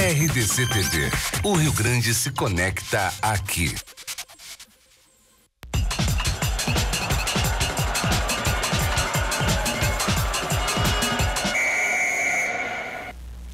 RDC TV. O Rio Grande se conecta aqui.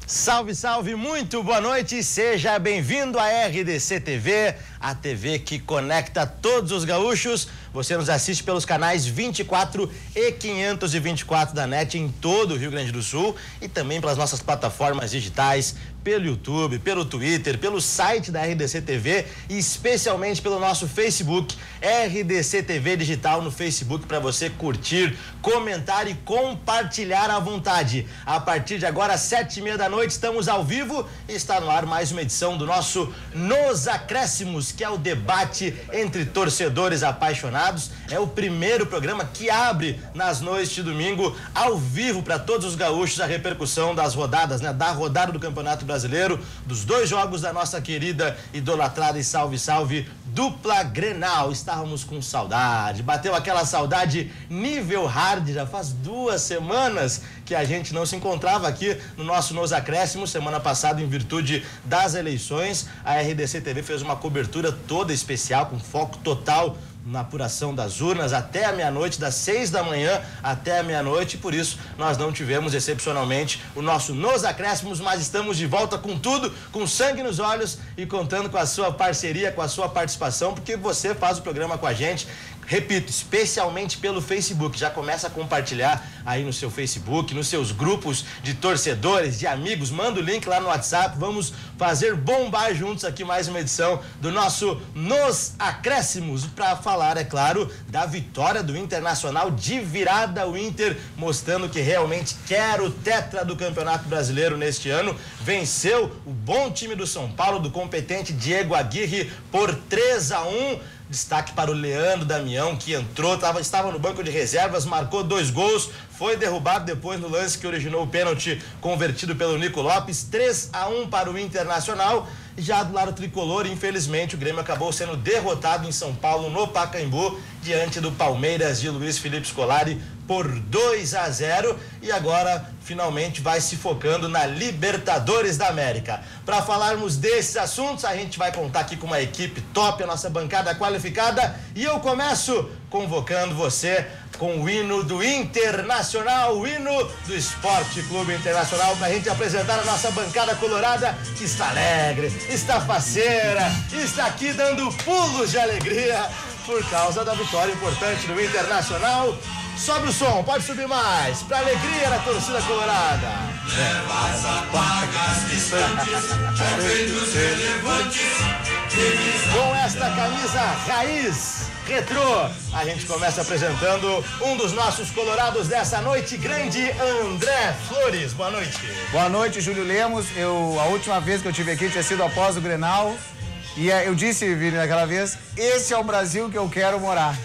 Salve, salve, muito boa noite, seja bem-vindo à RDC TV, a TV que conecta todos os gaúchos. Você nos assiste pelos canais 24 e 524 da NET em todo o Rio Grande do Sul e também pelas nossas plataformas digitais, pelo YouTube, pelo Twitter, pelo site da RDC TV e especialmente pelo nosso Facebook, RDC TV Digital no Facebook, para você curtir, comentar e compartilhar à vontade. A partir de agora, às 7h30 da noite, estamos ao vivo e está no ar mais uma edição do nosso Nos Acréscimos, que é o debate entre torcedores apaixonados. É o primeiro programa que abre nas noites de domingo, ao vivo, para todos os gaúchos, a repercussão das rodadas, né? Da rodada do Campeonato Brasileiro, dos dois jogos da nossa querida, idolatrada e salve dupla Grenal. Estávamos com saudade, bateu aquela saudade nível hard, já faz 2 semanas que a gente não se encontrava aqui no nosso Nos Acréscimos. Semana passada, em virtude das eleições, a RDC TV fez uma cobertura toda especial, com foco total na apuração das urnas até a meia-noite, das 6 da manhã até a meia-noite, por isso nós não tivemos excepcionalmente o nosso Nos Acréscimos, mas estamos de volta com tudo, com sangue nos olhos e contando com a sua parceria, com a sua participação, porque você faz o programa com a gente. Repito, especialmente pelo Facebook. Já começa a compartilhar aí no seu Facebook, nos seus grupos de torcedores, de amigos. Manda o link lá no WhatsApp. Vamos fazer bombar juntos aqui mais uma edição do nosso Nos Acréscimos, para falar, é claro, da vitória do Internacional de virada. O Inter mostrando que realmente quer o tetra do Campeonato Brasileiro neste ano. Venceu o bom time do São Paulo, do competente Diego Aguirre, por 3-1. Destaque para o Leandro Damião, que entrou, estava no banco de reservas, marcou 2 gols, foi derrubado depois no lance que originou o pênalti convertido pelo Nico Lopes. 3-1 para o Internacional. Já do lado tricolor, infelizmente, o Grêmio acabou sendo derrotado em São Paulo, no Pacaembu, diante do Palmeiras de Luiz Felipe Scolari, por 2-0, e agora finalmente vai se focando na Libertadores da América. Para falarmos desses assuntos, a gente vai contar aqui com uma equipe top, a nossa bancada qualificada, e eu começo convocando você com o hino do Internacional, o hino do Esporte Clube Internacional, para a gente apresentar a nossa bancada colorada, que está alegre, está faceira, está aqui dando pulos de alegria por causa da vitória importante do Internacional. Sobe o som, pode subir mais, pra alegria da torcida colorada. Com esta camisa raiz retrô, a gente começa apresentando um dos nossos colorados dessa noite, grande André Flores. Boa noite. Boa noite, Júlio Lemos. A última vez que eu estive aqui tinha sido após o Grenal. E eu disse, Vini, naquela vez, esse é o Brasil que eu quero morar.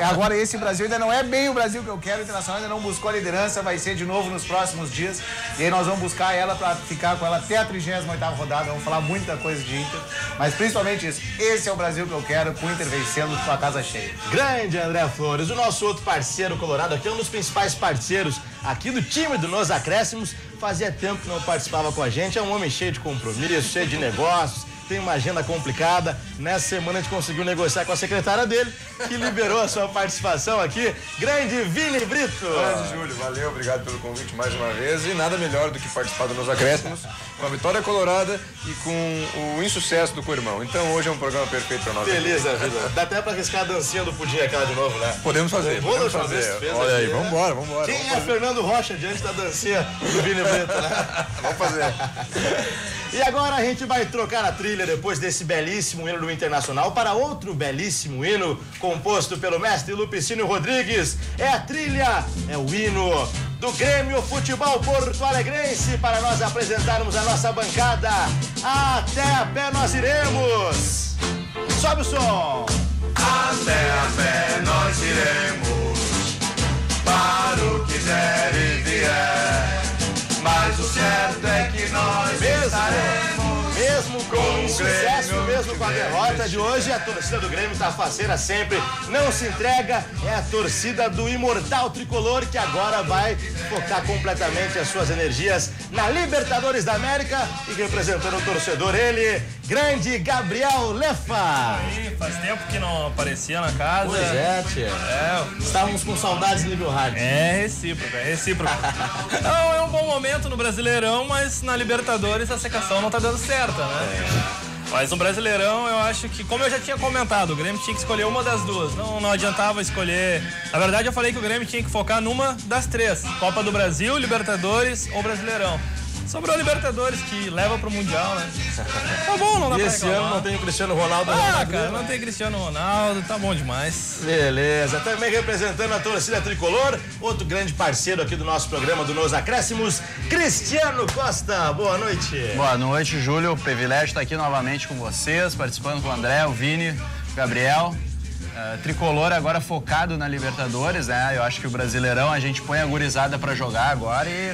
Agora, esse Brasil ainda não é bem o Brasil que eu quero. O Internacional ainda não buscou a liderança, vai ser de novo nos próximos dias. E aí nós vamos buscar ela para ficar com ela até a 38ª rodada. Vamos falar muita coisa de Inter, mas principalmente isso. Esse é o Brasil que eu quero, com o Inter vencendo com a casa cheia. Grande André Flores, o nosso outro parceiro colorado aqui, um dos principais parceiros aqui do time do Nos Acréscimos. Fazia tempo que não participava com a gente, é um homem cheio de compromisso, cheio de negócios, tem uma agenda complicada. Nessa semana a gente conseguiu negociar com a secretária dele, que liberou a sua participação aqui. Grande Vini Brito. Grande Júlio, valeu, obrigado pelo convite mais uma vez. E nada melhor do que participar dos Nos Acréscimos, com a vitória colorada e com o insucesso do co-irmão. Então hoje é um programa perfeito para nós. Beleza, vida. Dá até para arriscar a dancinha do pudim aquela de novo, né? Podemos fazer. Podemos fazer. Olha aí, vambora. Quem é Fernando Rocha diante da dancinha do Vini Brito, né? Vamos fazer. E agora a gente vai trocar a trilha depois desse belíssimo hino do Internacional para outro belíssimo hino composto pelo mestre Lupicínio Rodrigues. É a trilha, é o hino do Grêmio Futebol Porto Alegrense, para nós apresentarmos a nossa bancada. Até a pé nós iremos. Sobe o som. Até a pé nós iremos, para o que der e vier, mas o certo é que nós estaremos mesmo com o sucesso, mesmo com a a derrota de hoje, a torcida do Grêmio tá faceira sempre, não se entrega, é a torcida do imortal tricolor que agora vai focar completamente as suas energias na Libertadores da América e representando o torcedor, ele, grande Gabriel Lefa. Sim, faz tempo que não aparecia na casa. Pois é, tia. Estávamos com saudades do nível hard. É recíproco, é recíproco. Não, é um bom momento no Brasileirão, mas na Libertadores a secação não tá dando certo, né? Mas no Brasileirão eu acho que, como eu já tinha comentado, o Grêmio tinha que escolher uma das duas. Não adiantava escolher. Na verdade eu falei que o Grêmio tinha que focar numa das três: Copa do Brasil, Libertadores ou Brasileirão. Sobrou a Libertadores, que leva pro Mundial, né? Tá bom, não dá pra reclamar. Esse ano não tem o Cristiano Ronaldo. Cara, não tem Cristiano Ronaldo, tá bom demais. Beleza, também representando a torcida tricolor, outro grande parceiro aqui do nosso programa do Nos Acréscimos, Cristiano Costa. Boa noite. Boa noite, Júlio. O privilégio estar aqui novamente com vocês, participando com o André, o Vini, o Gabriel. Tricolor agora focado na Libertadores, né? Eu acho que o Brasileirão a gente põe a gurizada pra jogar agora e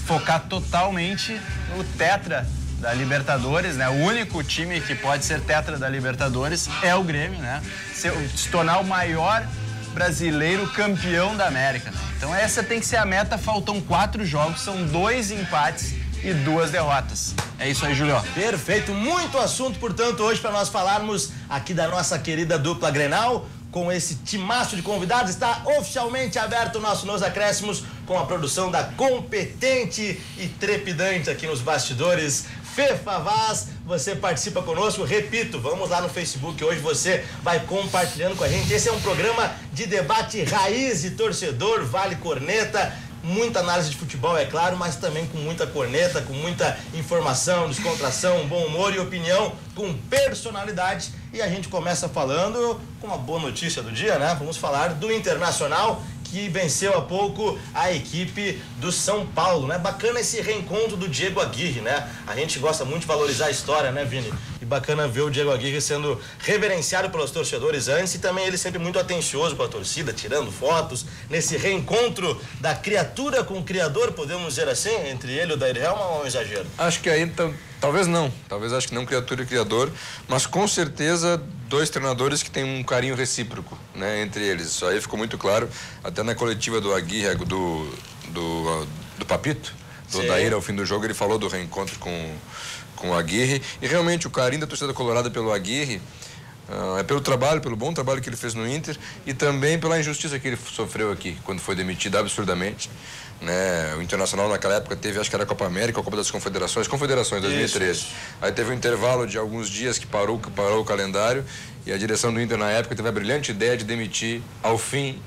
focar totalmente no tetra da Libertadores, né? O único time que pode ser tetra da Libertadores é o Grêmio, né? Se tornar o maior brasileiro campeão da América, né? Então essa tem que ser a meta. Faltam 4 jogos, são 2 empates e 2 derrotas. É isso aí, Julio. Perfeito, muito assunto, portanto, hoje para nós falarmos aqui da nossa querida dupla Grenal. Com esse timaço de convidados, está oficialmente aberto o nosso Nos Acréscimos com a produção da competente e trepidante aqui nos bastidores, Fefa Vaz. Você participa conosco, repito, vamos lá no Facebook, hoje você vai compartilhando com a gente. Esse é um programa de debate raiz e torcedor, vale corneta. Muita análise de futebol, é claro, mas também com muita corneta, com muita informação, descontração, bom humor e opinião, com personalidade. E a gente começa falando com uma boa notícia do dia, né? Vamos falar do Internacional, que venceu há pouco a equipe do São Paulo, né? Bacana esse reencontro do Diego Aguirre, né? A gente gosta muito de valorizar a história, né, Vini? E bacana ver o Diego Aguirre sendo reverenciado pelos torcedores antes e também ele sempre muito atencioso com a torcida, tirando fotos, nesse reencontro da criatura com o criador, podemos dizer assim, entre ele e o Dair Helman, ou é um exagero? Acho que aí, então, talvez não. Talvez acho que não criatura e criador, mas com certeza 2 treinadores que têm um carinho recíproco, né, entre eles. Isso aí ficou muito claro, até na coletiva do Aguirre, do Papito, do Dair, ao fim do jogo, ele falou do reencontro com o Aguirre. E realmente o carinho da torcida colorada pelo Aguirre é pelo trabalho, pelo bom trabalho que ele fez no Inter e também pela injustiça que ele sofreu aqui, quando foi demitido absurdamente. Né? O Internacional naquela época teve, acho que era a Copa América, a Copa das Confederações, 2013. Isso. Aí teve um intervalo de alguns dias que parou o calendário e a direção do Inter na época teve a brilhante ideia de demitir ao fim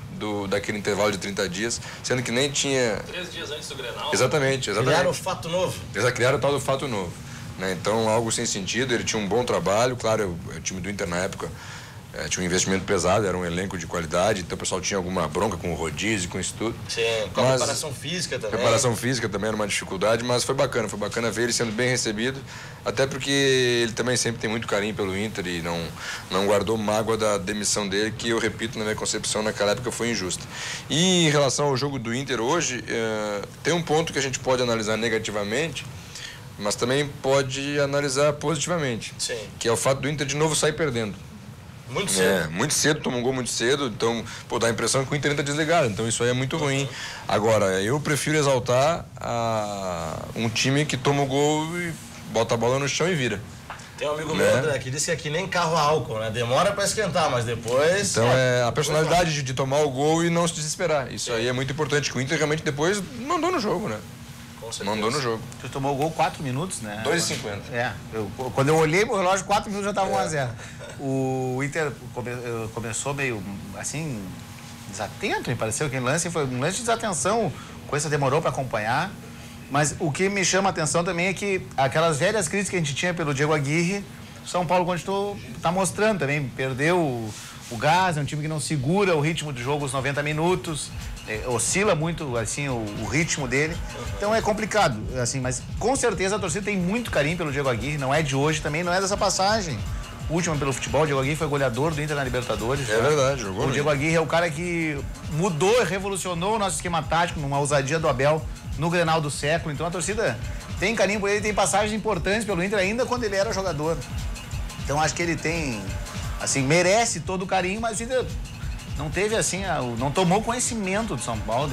daquele intervalo de 30 dias, sendo que nem tinha... 3 dias antes do Grenal. Exatamente. Criaram o fato novo. Eles criaram o tal do fato novo. Né? Então, algo sem sentido, ele tinha um bom trabalho, claro, o time do Inter na época tinha um investimento pesado, era um elenco de qualidade, então o pessoal tinha alguma bronca com o rodízio, com isso tudo. Sim, com a preparação física também. Preparação física também era uma dificuldade, mas foi bacana ver ele sendo bem recebido, até porque ele também sempre tem muito carinho pelo Inter e não guardou mágoa da demissão dele, que eu repito, na minha concepção, naquela época foi injusta. E em relação ao jogo do Inter hoje, tem um ponto que a gente pode analisar negativamente, mas também pode analisar positivamente. Sim. Que é o fato do Inter de novo sair perdendo. Muito cedo. Muito cedo, tomou um gol muito cedo, então, dá a impressão que o Inter está desligado, então isso aí é muito ruim. Agora, eu prefiro exaltar um time que toma o gol e bota a bola no chão e vira. Tem um amigo meu, André, que disse que é que nem carro a álcool, né? Demora para esquentar, mas depois... Então, a personalidade de tomar o gol e não se desesperar. Isso aí é muito importante, que o Inter realmente depois mandou no jogo, né? Mandou no jogo. Você tomou o gol 4 minutos, né? 2,50. Quando eu olhei pro relógio, 4 minutos já estava 1-0. O Inter começou meio, assim, desatento, me pareceu. Que lance foi um lance de desatenção. A coisa demorou para acompanhar. Mas o que me chama a atenção também é que aquelas velhas críticas que a gente tinha pelo Diego Aguirre, São Paulo está mostrando também. Perdeu o gás, é um time que não segura o ritmo do jogo os 90 minutos. Oscila muito assim o ritmo dele, então é complicado assim, mas com certeza a torcida tem muito carinho pelo Diego Aguirre, não é de hoje, também não é dessa passagem última pelo futebol. O Diego Aguirre foi goleador do Inter na Libertadores. É verdade, jogou. O Diego Aguirre é o cara que mudou e revolucionou o nosso esquema tático numa ousadia do Abel no Grenal do século, então a torcida tem carinho por ele, tem passagens importantes pelo Inter ainda quando ele era jogador. Então acho que ele tem, assim, merece todo o carinho, mas ainda não teve, assim, não tomou conhecimento do São Paulo.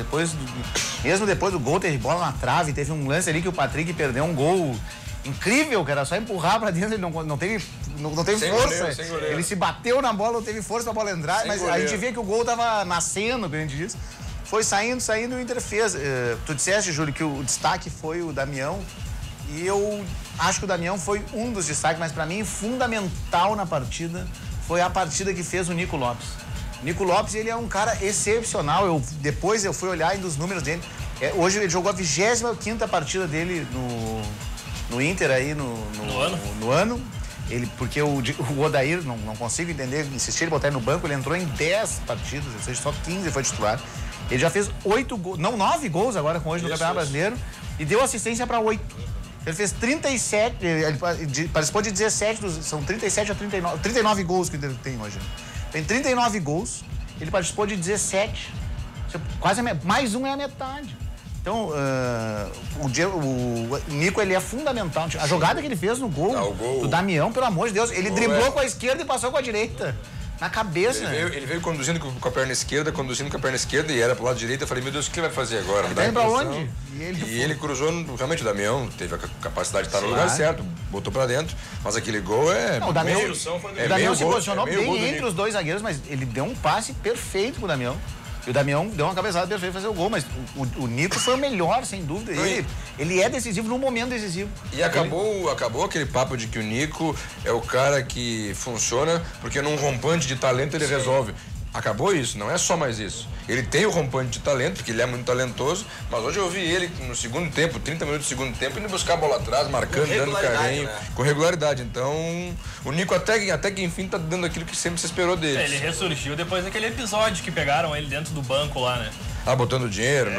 Mesmo depois do gol, teve bola na trave, teve um lance ali que o Patrick perdeu um gol incrível, que era só empurrar pra dentro, ele não teve força. Goleiro. Ele se bateu na bola, não teve força pra bola entrar, mas goleiro. a gente vê que o gol tava nascendo, que a gente diz. Foi saindo e o Inter fez. Tu disseste, Júlio, que o destaque foi o Damião, e eu acho que o Damião foi um dos destaques, mas pra mim, fundamental na partida, foi a partida que fez o Nico Lopes. O Nico Lopes, ele é um cara excepcional. Depois eu fui olhar ainda os números dele. Hoje ele jogou a 25ª partida dele no Inter aí no ano. Porque o Odair, não consigo entender, insistir em botar ele no banco, ele entrou em 10 partidas, ou seja, só 15 foi titular. Ele já fez 9 gols agora com hoje no Campeonato Brasileiro e deu assistência para 8. Ele fez 37, ele participou de 17, são 37 a 39 gols que ele tem hoje. Tem 39 gols, ele participou de 17, quase mais um é a metade. Então, o Nico, ele é fundamental. A jogada que ele fez no gol do Damião, pelo amor de Deus, ele driblou com a esquerda e passou com a direita. Na cabeça. Ele veio conduzindo com a perna esquerda, e era pro lado direito. Eu falei, meu Deus, o que ele vai fazer agora? Ele tá indo pra onde? E ele cruzou, realmente o Damião teve a capacidade de estar no lugar certo, botou pra dentro, mas aquele gol o Damião se posicionou bem entre os dois zagueiros, mas ele deu um passe perfeito pro Damião. E o Damião deu uma cabeçada perfeita pra fazer o gol, mas o Nico foi o melhor, sem dúvida. Ele é decisivo no momento decisivo. E acabou aquele papo de que o Nico é o cara que funciona porque num rompante de talento ele resolve. Acabou isso, não é só mais isso. Ele tem o rompante de talento, porque ele é muito talentoso, mas hoje eu vi ele no segundo tempo, 30 minutos do segundo tempo, indo buscar a bola atrás, marcando, dando carinho, né? Com regularidade. Então, o Nico até que enfim tá dando aquilo que sempre se esperou dele. Ele ressurgiu depois daquele episódio que pegaram ele dentro do banco lá, né? Botando dinheiro.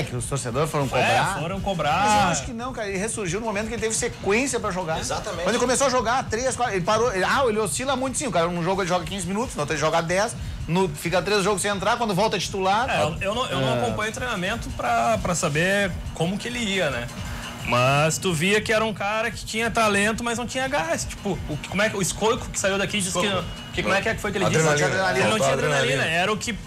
Que os torcedores foram cobrar. Foram cobrar. Mas eu acho que não, cara. Ele ressurgiu no momento que ele teve sequência pra jogar. Exatamente. Quando ele começou a jogar 3, 4, ele parou. Ele oscila muito, sim. O cara, num jogo ele joga 15 minutos, no outro ele joga 10. Fica 3 jogos sem entrar, quando volta titular. Eu não acompanho o treinamento pra saber como que ele ia, né? Mas tu via que era um cara que tinha talento, mas não tinha gás. Tipo, como é que o Escoico que saiu daqui disse que como é que foi que ele disse? Ele não tinha adrenalina. Era o que,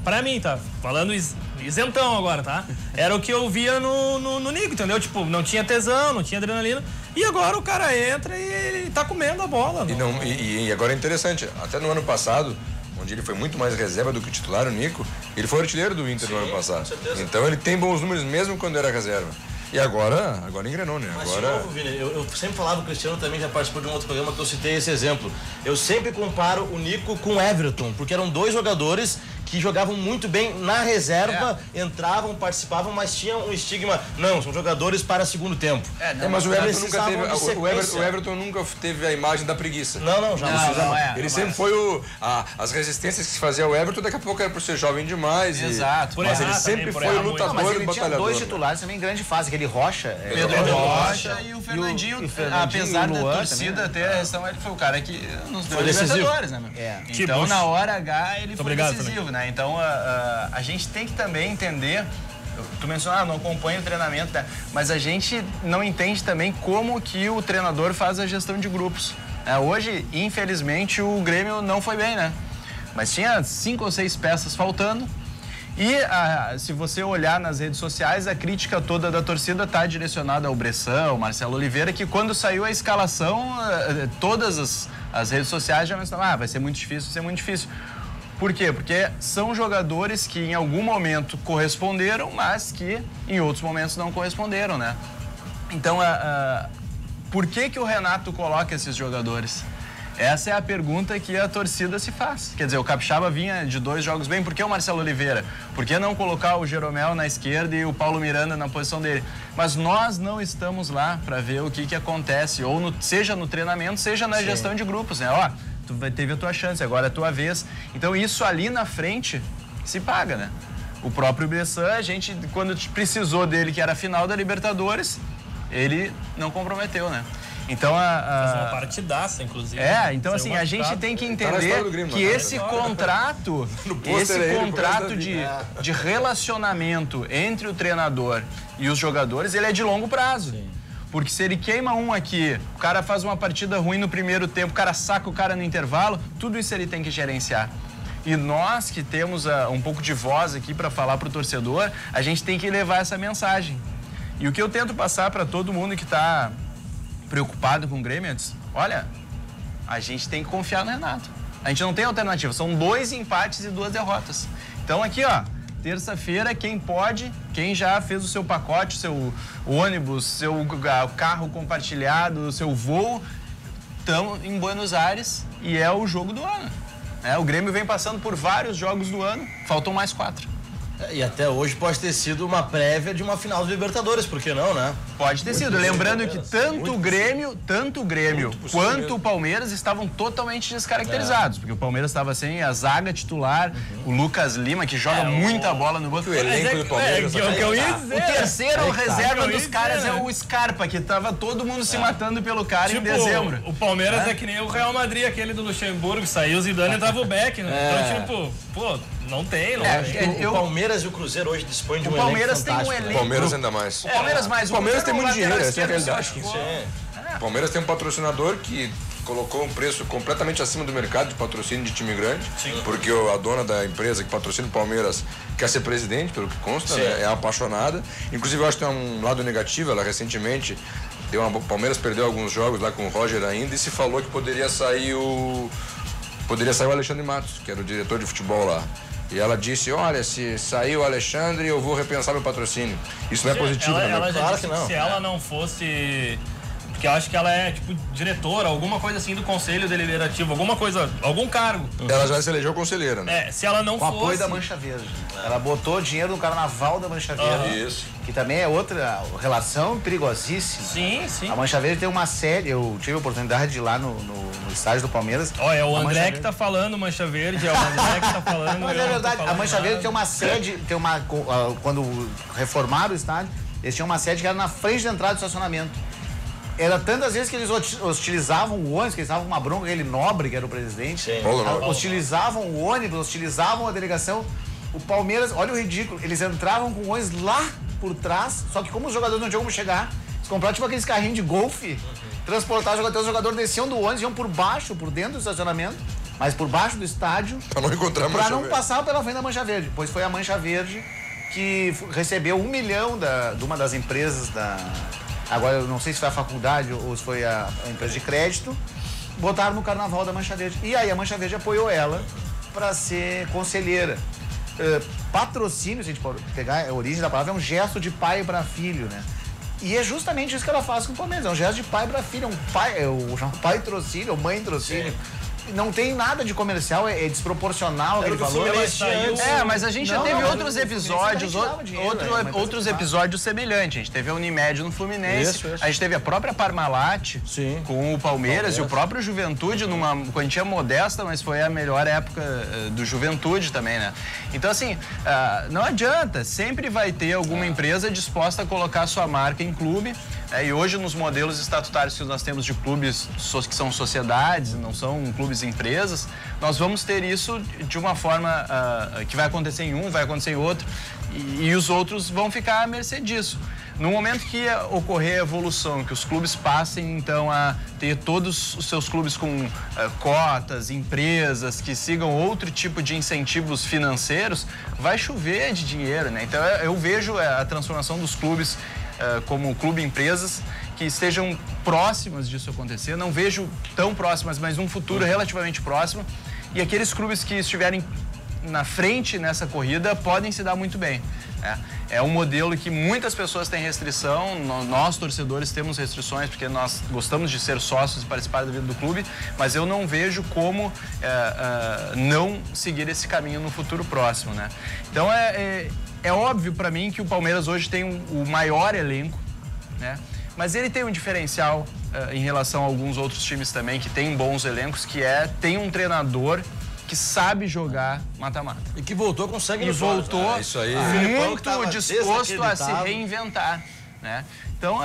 pra mim, tá? Falando isentão agora, tá? Era o que eu via no Nico, entendeu? Tipo, não tinha tesão, não tinha adrenalina. E agora o cara entra e ele tá comendo a bola. E agora é interessante, até no ano passado, onde ele foi muito mais reserva do que titular, o Nico, ele foi artilheiro do Inter no ano passado. Então ele tem bons números mesmo quando era reserva. E agora engrenou, né? Mas de novo, Vini, eu sempre falava, o Cristiano também já participou de um outro programa que eu citei esse exemplo. Eu sempre comparo o Nico com o Everton, porque eram dois jogadores que jogavam muito bem na reserva, entravam, participavam, mas tinham um estigma. Não, são jogadores para segundo tempo. Mas o Everton nunca teve. O Everton nunca teve a imagem da preguiça. Não, jamais. Ele sempre foi as resistências que se fazia o Everton, daqui a pouco era por ser jovem demais. Exato. Mas ele sempre foi o lutador, mas ele tinha batalhador. 2 titulares também em grande fase, aquele Rocha. Pedro Rocha e o Fernandinho. Apesar da torcida ter a questão, ele foi o cara que nos deu Libertadores, né, meu? Então, na hora H, ele foi decisivo, né? Então, a gente tem que também entender. Tu mencionou, não acompanha o treinamento, né? Mas a gente não entende também como que o treinador faz a gestão de grupos. Hoje, infelizmente, o Grêmio não foi bem, né? Mas tinha 5 ou 6 peças faltando. E se você olhar nas redes sociais, a crítica toda da torcida está direcionada ao Bressan, ao Marcelo Oliveira, que quando saiu a escalação, todas as redes sociais já mencionavam, vai ser muito difícil, vai ser muito difícil. Por quê? Porque são jogadores que em algum momento corresponderam, mas que em outros momentos não corresponderam, né? Então, por que o Renato coloca esses jogadores? Essa é a pergunta que a torcida se faz. Quer dizer, o Capixaba vinha de 2 jogos bem, por que o Marcelo Oliveira? Por que não colocar o Jeromel na esquerda e o Paulo Miranda na posição dele? Mas nós não estamos lá para ver o que acontece, ou seja no treinamento, seja na gestão de grupos, né? Ó, tu teve a tua chance, agora é a tua vez. Então isso ali na frente se paga, né? O próprio Bressan, a gente, quando precisou dele, que era a final da Libertadores, ele não comprometeu, né? Então fez uma partidaça, inclusive. Então assim, a gente tem que entender que esse contrato, de relacionamento entre o treinador e os jogadores, ele é de longo prazo. Porque se ele queima um aqui, o cara faz uma partida ruim no primeiro tempo, o cara saca o cara no intervalo, tudo isso ele tem que gerenciar. E nós que temos um pouco de voz aqui para falar pro torcedor, a gente tem que levar essa mensagem. E o que eu tento passar para todo mundo que tá preocupado com o Grêmio, olha, a gente tem que confiar no Renato. A gente não tem alternativa, são 2 empates e 2 derrotas. Então aqui, ó, terça-feira, quem pode, quem já fez o seu pacote, seu ônibus, seu carro compartilhado, o seu voo, estamos em Buenos Aires e é o jogo do ano. O Grêmio vem passando por vários jogos do ano, faltam mais 4. E até hoje pode ter sido uma prévia de uma final do Libertadores, por que não, né? Pode ter sido. Lembrando que tanto o Grêmio quanto o Palmeiras estavam totalmente descaracterizados. Porque o Palmeiras estava sem a zaga titular, o Lucas Lima, que joga muita bola no banco. O elenco do Palmeiras. O terceiro reserva dos caras é o Scarpa, que tava todo mundo se matando pelo cara em dezembro. O Palmeiras é que nem o Real Madrid, aquele do Luxemburgo, saiu o Zidane e tava o Beck, né? Então, não tem. O Palmeiras e o Cruzeiro hoje dispõem de um Palmeiras elenco fantástico. Tem um elenco. O Palmeiras ainda mais. O Palmeiras mais. O Palmeiras tem muito dinheiro, essa é a realidade. O Palmeiras tem um patrocinador que colocou um preço completamente acima do mercado de patrocínio de time grande, porque a dona da empresa que patrocina o Palmeiras quer ser presidente, pelo que consta, né? É apaixonada. Inclusive, eu acho que tem um lado negativo, ela recentemente o Palmeiras perdeu alguns jogos lá com o Roger ainda e se falou que poderia sair o Alexandre Matos, que era o diretor de futebol lá. E ela disse, olha, se sair o Alexandre, eu vou repensar meu patrocínio. Isso não é positivo, né? Ela já disse que se ela não fosse... Porque eu acho que ela é, tipo, diretora, alguma coisa assim do Conselho Deliberativo, alguma coisa, algum cargo. Ela já se elegeu conselheira, né? Se ela não fosse... Com apoio da Mancha Verde. Ela botou dinheiro no Carnaval da Mancha Verde. Isso. Que também é outra relação perigosíssima. Sim. A Mancha Verde tem uma série, eu tive a oportunidade de ir lá no estádio do Palmeiras. É o André que tá falando, Mancha Verde, é o André que tá falando. Mas é verdade, a Mancha Verde tem uma sede, quando reformaram o estádio, eles tinham uma sede que era na frente da entrada do estacionamento. Era tantas vezes que eles hostilizavam o ônibus, que eles estavam com uma bronca, aquele Nobre, que era o presidente. Hostilizavam o ônibus, hostilizavam a delegação. O Palmeiras, olha o ridículo, eles entravam com o ônibus lá por trás, só que como os jogadores não tinham como chegar, eles compraram tipo aqueles carrinhos de golfe, transportavam os jogadores desciam do ônibus, iam por baixo, por dentro do estacionamento, mas por baixo do estádio, pra não encontrar a Mancha Verde. Verde. Passar pela frente da Mancha Verde. Pois foi a Mancha Verde que recebeu 1 milhão de uma das empresas agora eu não sei se foi a faculdade ou se foi a empresa de crédito, botaram no Carnaval da Mancha Verde. E aí a Mancha Verde apoiou ela para ser conselheira. Patrocínio, se a gente pode pegar a origem da palavra, é um gesto de pai para filho, né? E é justamente isso que ela faz com o Palmeiras, é um gesto de pai para filho, um pai trocínio, mãe trocínio. Não tem nada de comercial, é desproporcional aquele valor. Mas a gente já teve outros episódios, outros episódios semelhantes. A gente teve a Unimed no Fluminense, Isso. a gente teve a própria Parmalat com o Palmeiras e o próprio Juventude numa quantia modesta, mas foi a melhor época do Juventude também, né? Então, assim, não adianta, sempre vai ter alguma empresa disposta a colocar sua marca em clube. E hoje, nos modelos estatutários que nós temos de clubes que são sociedades, não são clubes empresas, nós vamos ter isso de uma forma que vai acontecer em um, vai acontecer em outro, e os outros vão ficar à mercê disso. No momento que ocorrer a evolução, que os clubes passem, então, a ter todos os seus clubes com cotas, empresas, que sigam outro tipo de incentivos financeiros, vai chover de dinheiro, né? Então, eu vejo a transformação dos clubes como clube empresas que estejam próximas disso acontecer. Não vejo tão próximas, mas num futuro relativamente próximo. E aqueles clubes que estiverem na frente nessa corrida podem se dar muito bem. É um modelo que muitas pessoas têm restrição, nós torcedores temos restrições porque nós gostamos de ser sócios e participar da vida do clube, mas eu não vejo como não seguir esse caminho no futuro próximo, né? Então é óbvio para mim que o Palmeiras hoje tem o maior elenco, né? Mas ele tem um diferencial em relação a alguns outros times também que tem bons elencos, que tem um treinador que sabe jogar mata-mata. E que voltou com sangue no voltou isso aí. muito disposto a se reinventar, né? Então,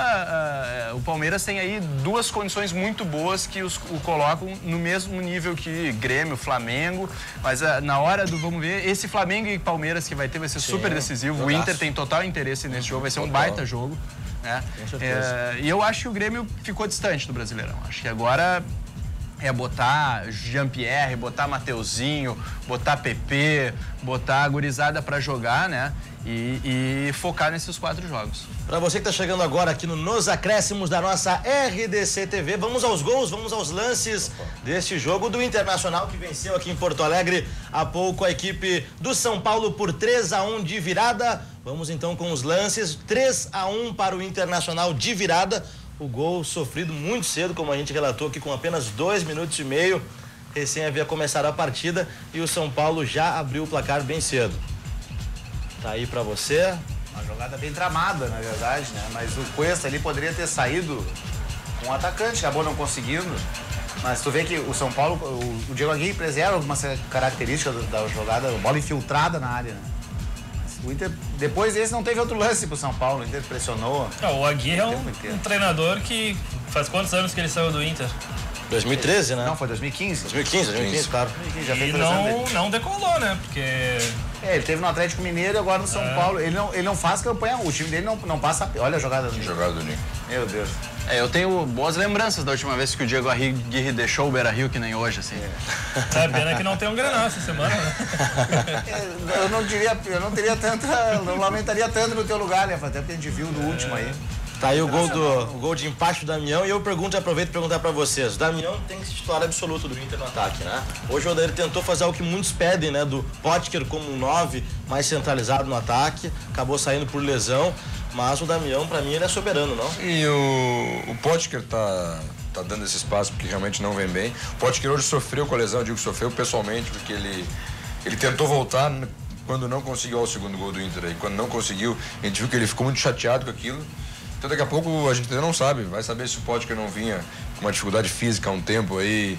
o Palmeiras tem aí duas condições muito boas que o colocam no mesmo nível que Grêmio, Flamengo, mas na hora do vamos ver, esse Flamengo e Palmeiras que vai ser super decisivo, o Inter tem total interesse nesse jogo, vai ser um baita jogo. né? Com certeza. E eu acho que o Grêmio ficou distante do Brasileirão. Acho que agora é botar Jean-Pierre, botar Mateuzinho, botar PP, botar a gurizada pra jogar, né? E focar nesses 4 jogos. Para você que está chegando agora aqui Nos Acréscimos da nossa RDC TV, vamos aos gols, vamos aos lances deste jogo do Internacional que venceu aqui em Porto Alegre há pouco a equipe do São Paulo por 3-1 de virada. Vamos então com os lances, 3-1 para o Internacional de virada. O gol sofrido muito cedo, como a gente relatou aqui, com apenas 2 minutos e meio. Recém havia começado a partida e o São Paulo já abriu o placar bem cedo. Tá aí pra você. Uma jogada bem tramada, na verdade, né? Mas o Cuesta ali poderia ter saído com o atacante, acabou não conseguindo. Mas tu vê que o São Paulo, o Diego Aguirre preserva algumas características da jogada, bola infiltrada na área, né? O Inter, depois desse, não teve outro lance pro São Paulo, o Inter pressionou. O Aguirre é um treinador que faz quantos anos que ele saiu do Inter? 2013, né? Não, foi 2015. 2015, claro. 2015, já fez E 3 anos dele. não decolou, né? Porque Ele teve no Atlético Mineiro e agora no São Paulo. Ele não faz campanha, o time dele não passa. Olha a jogada do Nico. Jogada do Nico. Meu Deus. Eu tenho boas lembranças da última vez que o Diego Aguirre deixou o Beira-Rio, que nem hoje, assim. é pena que não tem um Grenal essa semana, né? Eu não teria tanta. Não lamentaria tanto no teu lugar, né? Até porque a gente viu no último aí. Tá aí o gol de empate do Damião e eu aproveito para perguntar para vocês. O Damião tem que ser titular absoluto do Inter no ataque, né? Hoje o Odair tentou fazer o que muitos pedem, né? Do Potker como um 9 mais centralizado no ataque, acabou saindo por lesão, mas o Damião, para mim, ele é soberano, não? E o Potker tá dando esse espaço porque realmente não vem bem. O Potker hoje sofreu com a lesão, eu digo que sofreu pessoalmente, porque ele tentou voltar quando não conseguiu o segundo gol do Inter. E quando não conseguiu, a gente viu que ele ficou muito chateado com aquilo. Então daqui a pouco a gente ainda não sabe, vai saber se o Potker não vinha com uma dificuldade física há um tempo aí,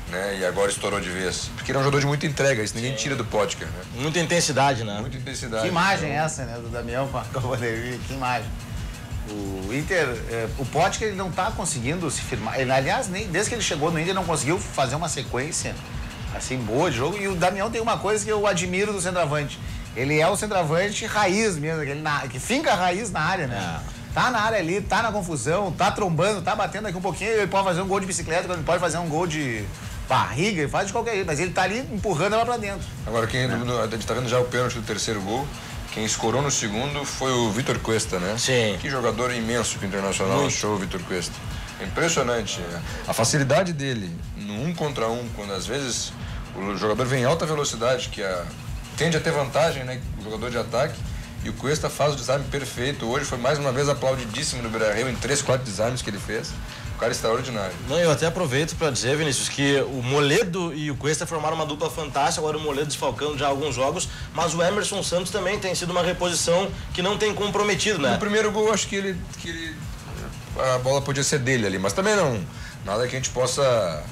né? E agora estourou de vez. Porque ele é um jogador de muita entrega, isso ninguém tira do Potker, né? Muita intensidade, né? Muita intensidade. Que imagem é essa, né? Do Damião com a Vanderlei, que imagem. O Inter, o Potker, ele não tá conseguindo se firmar. Ele, aliás, nem desde que ele chegou no Inter, não conseguiu fazer uma sequência assim boa de jogo. E o Damião tem uma coisa que eu admiro do centroavante. Ele é o centroavante raiz mesmo, que finca a raiz na área, né? Tá na área ali, tá na confusão, tá trombando, tá batendo aqui um pouquinho, ele pode fazer um gol de bicicleta, ele pode fazer um gol de barriga, ele faz de qualquer jeito, mas ele tá ali empurrando ela pra dentro. Agora, a gente tá vendo já o pênalti do terceiro gol, quem escorou no segundo foi o Vitor Cuesta, né? Sim. Que jogador imenso que o Internacional achou o Vitor Cuesta. Impressionante. A facilidade dele no 1 contra 1, quando às vezes o jogador vem em alta velocidade, que tende a ter vantagem, né? O jogador de ataque. E o Cuesta faz o desarme perfeito. Hoje foi mais uma vez aplaudidíssimo no Beira-Rio em 3, 4 desarmes que ele fez. O cara é extraordinário. Não, eu até aproveito para dizer, Vinícius, que o Moledo e o Cuesta formaram uma dupla fantástica, agora o Moledo desfalcando já alguns jogos, mas o Emerson Santos também tem sido uma reposição que não tem comprometido, né? No primeiro gol, acho que a bola podia ser dele ali, mas também não. Nada que a gente possa,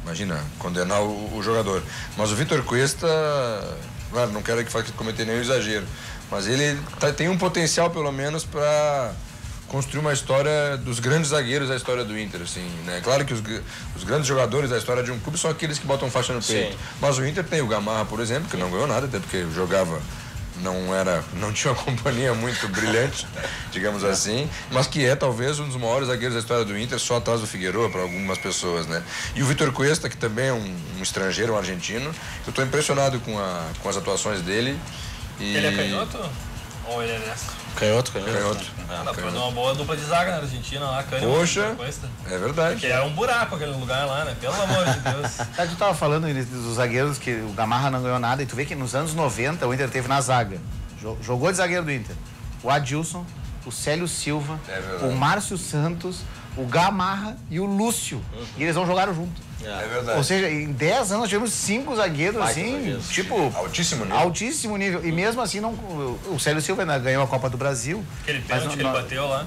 imagina, condenar o jogador. Mas o Vitor Cuesta, claro, não quero que cometer nenhum exagero, mas ele tem um potencial, pelo menos, para construir uma história dos grandes zagueiros da história do Inter, assim, né? Claro que os grandes jogadores da história de um clube são aqueles que botam faixa no peito. Sim. Mas o Inter tem o Gamarra, por exemplo, que não ganhou nada, até porque jogava, não tinha uma companhia muito brilhante, digamos assim, mas que é talvez um dos maiores zagueiros da história do Inter, só atrás do Figueiredo para algumas pessoas, né? E o Vitor Cuesta, que também é um estrangeiro, um argentino, eu estou impressionado com as atuações dele. Ele é canhoto? Ou ele é destro? Canhoto. Dá pra fazer uma boa dupla de zaga na Argentina lá, Cândido. Poxa, é verdade. Porque é um buraco aquele lugar lá, né? Pelo amor de Deus. Tu tava falando dos zagueiros que o Gamarra não ganhou nada, e tu vê que nos anos 90 o Inter teve na zaga. Jogou de zagueiro do Inter. O Adilson, o Célio Silva, o Márcio Santos, o Gamarra e o Lúcio. E eles não jogaram junto. É verdade. Ou seja, em 10 anos nós tivemos 5 zagueiros assim, tipo... Altíssimo nível. Altíssimo nível. E mesmo assim, o Célio Silva ainda ganhou a Copa do Brasil. Aquele pênalti que ele bateu lá.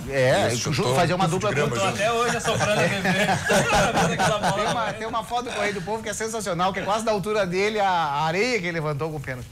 Fazia uma dupla com... Tô até hoje assoprando aquela bola. Tem uma foto do Correio do Povo que é sensacional, que é quase da altura dele, a areia que ele levantou com o pênalti.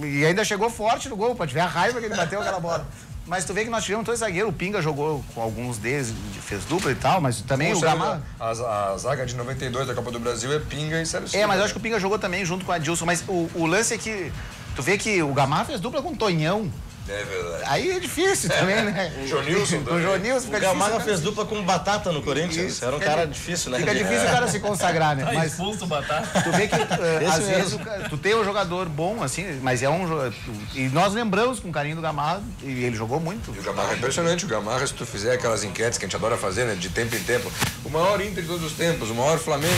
E ainda chegou forte no gol, pode ver a raiva que ele bateu aquela bola. Mas tu vê que nós tivemos dois zagueiros, o Pinga jogou com alguns deles, fez dupla e tal, mas também o Gamarra... A zaga de 92 da Copa do Brasil é Pinga e Célio Silva. Mas eu acho que o Pinga jogou também junto com o Adilson, mas o lance é que tu vê que o Gamarra fez dupla com o Tonhão, É verdade. Aí é difícil também, né? O Jonilson O também. Jonilson O fica Gamarra difícil, fez dupla com Batata no Corinthians. Isso. Era um cara difícil, né? Fica difícil o cara se consagrar, né? Tá Mas expulso o Batata. tu vê que às mesmo. vezes tu tem um jogador bom, assim, mas é um jogador. E nós lembramos com carinho do Gamarra, e ele jogou muito. E o Gamarra é impressionante. O Gamarra, se tu fizer aquelas enquetes que a gente adora fazer, né? De tempo em tempo. O maior Inter de todos os tempos, o maior Flamengo.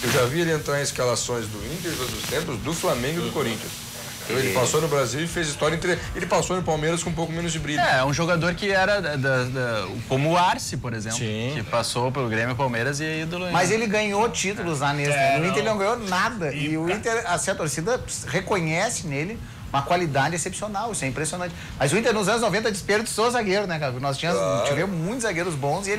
Eu já vi ele entrar em escalações do Inter de todos os tempos, do Flamengo e do Corinthians. Então, ele passou no Brasil e fez história entre... Ele passou no Palmeiras com um pouco menos de brilho. É um jogador que era como o Arce, por exemplo. Sim. Que passou pelo Grêmio, Palmeiras e é ídolo. Mas ele ganhou títulos lá nesse. No Inter ele não ganhou nada. E E o Inter, assim, a torcida reconhece nele uma qualidade excepcional, isso é impressionante. Mas o Inter nos anos 90 desperdiçou zagueiro, né, cara? Nós tivemos muitos zagueiros bons e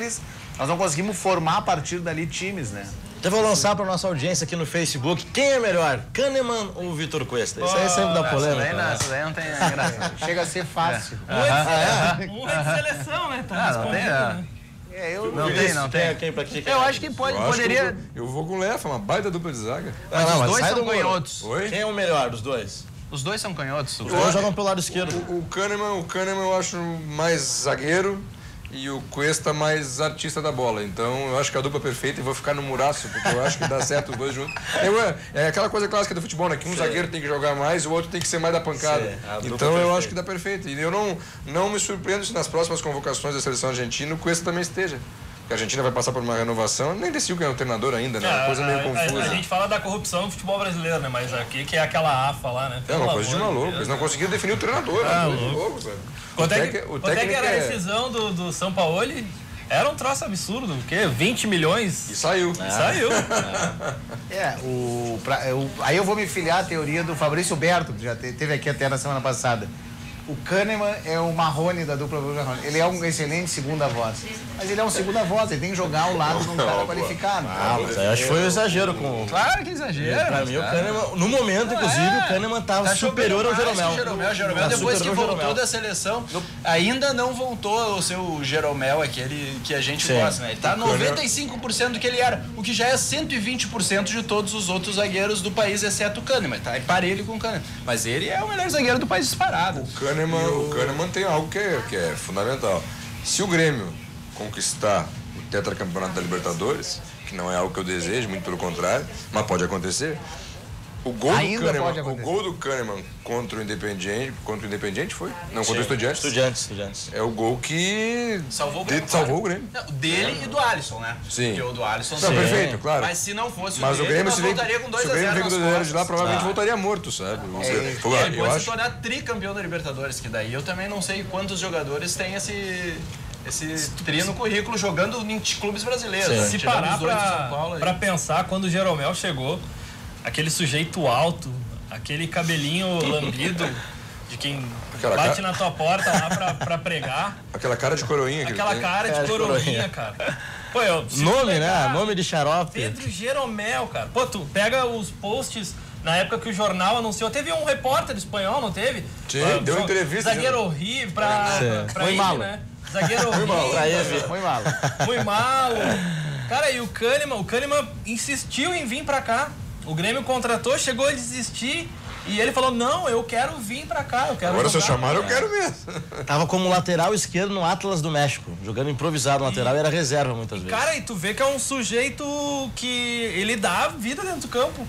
nós não conseguimos formar a partir dali times, né? Eu vou lançar para nossa audiência aqui no Facebook. Quem é melhor, Kahneman ou Vitor Cuesta? Isso aí sempre dá polêmica. Essa daí não tem graça. Chega a ser fácil. Um é de seleção, né? Tá não tem, respondendo, né? Não tem. Quem pra que Eu acho que poderia... Eu vou com o Lefa, uma baita dupla de zaga. Mas não, os mas dois sai são do muro. canhotos. Oi? Quem é o melhor dos dois? Os dois são canhotos. Os dois jogam pelo lado esquerdo. O Kahneman eu acho mais zagueiro e o Cuesta mais artista da bola. Então eu acho que é a dupla perfeita e vou ficar no muraço, porque eu acho que dá certo os dois juntos. É aquela coisa clássica do futebol, né? Que um zagueiro tem que jogar mais e o outro tem que ser mais da pancada. Sim, a dupla então eu perfeita. acho que dá perfeito. E eu não me surpreendo se nas próximas convocações da seleção argentina o Cuesta também esteja. Porque a Argentina vai passar por uma renovação, nem decidiu quem é o treinador ainda, né? Uma coisa meio confusa. A gente fala da corrupção no futebol brasileiro, né? Mas aqui que é aquela AFA lá, né? É uma Pelo coisa de amor maluco. Deus. Eles não conseguiram definir o treinador. Louco, velho. Quanto é que era a é... rescisão do Sampaoli? Era um troço absurdo, o quê? 20 milhões? E saiu. Saiu. Aí eu vou me filiar à teoria do Fabrício Berto, que já teve aqui até na semana passada. O Kahneman é o Marrone da dupla Marrone. Ele é um excelente segunda voz. Mas ele é um segunda voz, ele tem que jogar ao lado de um cara qualificado. Mas aí acho que foi um exagero com... Claro que exagero. Pra mim, o Kahneman, no momento, inclusive, o Kahneman tava superior ao Jeromel. O Jeromel, Tá depois que superior ao voltou Jeromel. da seleção, ainda não voltou o seu Jeromel, aquele que a gente gosta, né? Ele tá 95% do que ele era, o que já é 120% de todos os outros zagueiros do país, exceto o Kahneman. Tá parelho com o Kahneman. Mas ele é o melhor zagueiro do país disparado. O Kahneman tem algo que é fundamental. Se o Grêmio conquistar o tetracampeonato da Libertadores, que não é algo que eu desejo, muito pelo contrário, mas pode acontecer. O gol do Kahneman contra o Independiente foi? Não, contra o Estudiantes. Estudiantes. É o gol que Salvou o Grêmio. salvou o Grêmio. Não, dele e do Alisson, né? Sim. Porque o do Alisson... Não, perfeito, claro. Mas se não fosse Mas o Grêmio, nós se vem voltaria com 2 se a o Grêmio 0 vem com nas 2 de lá, costas. provavelmente voltaria morto, sabe? Ele Eu pode se acho. tornar tricampeão da Libertadores, que daí eu também não sei quantos jogadores têm esse tri no currículo jogando em clubes brasileiros. Se Tirando parar os dois do São Paulo aí. pra pensar, quando o Jeromel chegou, aquele sujeito alto, aquele cabelinho lambido de quem Aquela bate na tua porta lá pra pregar, Aquela cara de coroinha que aquela ele tem. cara de coroinha, cara. Pô, Nome, né? Nome de xarope. Pedro Jeromel, cara. Pô, tu pega os posts na época que o jornal anunciou. Teve um repórter espanhol, não teve? Sim, deu entrevista. Zagueiro horrível pra Muy ir, malo. né? Zagueiro horrível. Foi mal. Muito malo. Cara, e o Kahneman insistiu em vir pra cá. O Grêmio contratou, chegou a desistir e ele falou, não, eu quero vir pra cá, eu quero Agora se eu jogar. chamar, eu quero mesmo. Tava como lateral esquerdo no Atlas do México, jogando improvisado lateral e era reserva muitas vezes. Cara, e tu vê que é um sujeito que ele dá vida dentro do campo.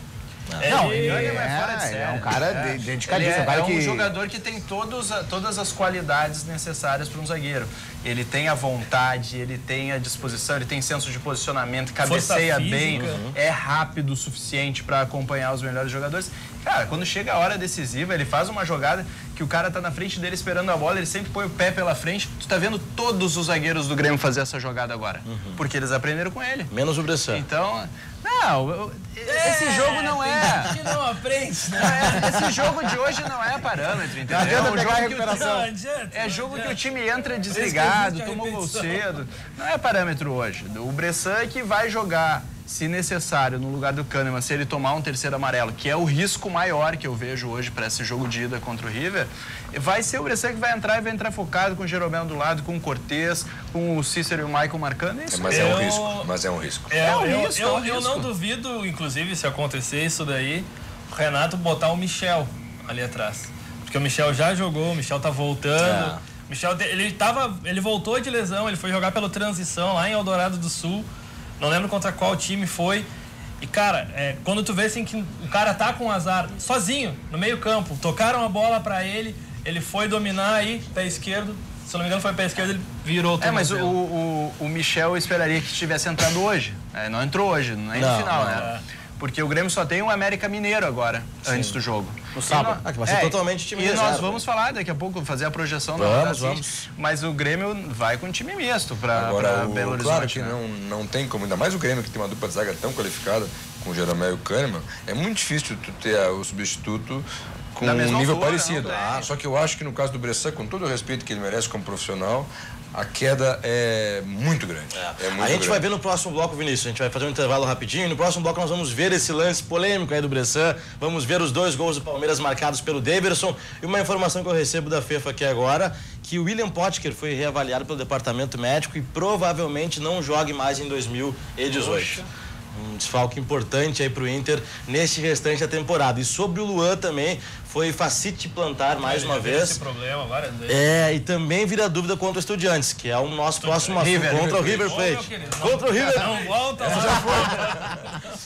Não, Ele- ele é um cara dedicadíssimo. Ele um cara é que... um jogador que tem todas as qualidades necessárias para um zagueiro. Ele tem a vontade, ele tem a disposição, ele tem senso de posicionamento, cabeceia Força bem, física. é rápido o suficiente para acompanhar os melhores jogadores. Cara, quando chega a hora decisiva, ele faz uma jogada que o cara tá na frente dele esperando a bola, ele sempre põe o pé pela frente. Tu tá vendo todos os zagueiros do Grêmio fazer essa jogada agora, porque eles aprenderam com ele. Menos o Bressan. Então, não, esse jogo não é. Que não aprende, né? Esse jogo de hoje não é parâmetro, entendeu? Não adianta É um pegar a jogo que o recuperação. Não adianta. É jogo que o time entra Esse desligado, que toma o gol repetição. cedo. Não é parâmetro hoje. O Bressan é que vai jogar, se necessário, no lugar do Kahneman, se ele tomar um terceiro amarelo, que é o risco maior que eu vejo hoje para esse jogo de ida contra o River, vai ser o Bressan que vai entrar e vai entrar focado com o Jeromel do lado, com o Cortez, com o Cícero e o Maicon marcando. Isso Mas é um risco, mas é um risco. Eu não duvido, inclusive, se acontecer isso daí, o Renato botar o Michel ali atrás. Porque o Michel já jogou, o Michel tá voltando. O Michel, ele voltou de lesão, ele foi jogar pelo Transição lá em Eldorado do Sul. Não lembro contra qual time foi. E, cara, quando tu vê assim que o cara tá com azar, sozinho, no meio campo, tocaram a bola pra ele, ele foi dominar aí, pé esquerdo. Se eu não me engano, foi pé esquerdo, ele virou o mas o Michel eu esperaria que tivesse entrado hoje. Não entrou hoje, nem no final, né? Porque o Grêmio só tem um América Mineiro agora, antes do jogo. No sábado. Que vai ser totalmente time reserva. E nós vamos falar daqui a pouco, fazer a projeção da Vamos. Mas o Grêmio vai com time misto para Belo Horizonte. Claro que não tem como, ainda mais o Grêmio que tem uma dupla de zaga tão qualificada, com o Jeromel e o Kahneman, é muito difícil tu ter o substituto com um nível parecido. Só que eu acho que no caso do Bressan, com todo o respeito que ele merece como profissional, a queda é muito grande. A gente vai ver no próximo bloco, Vinícius. A gente vai fazer um intervalo rapidinho. No próximo bloco nós vamos ver esse lance polêmico aí do Bressan. Vamos ver os 2 gols do Palmeiras marcados pelo Daverson. E uma informação que eu recebo da FIFA aqui agora, que o William Potker foi reavaliado pelo departamento médico e provavelmente não jogue mais em 2018. Um desfalque importante aí pro Inter neste restante da temporada. E sobre o Luan também, foi facite plantar mais uma vez. Esse problema várias vezes. E também vira dúvida contra o Estudiantes, que é o nosso próximo assunto, contra o River Plate. Contra o River. Não volta lá. Já foi.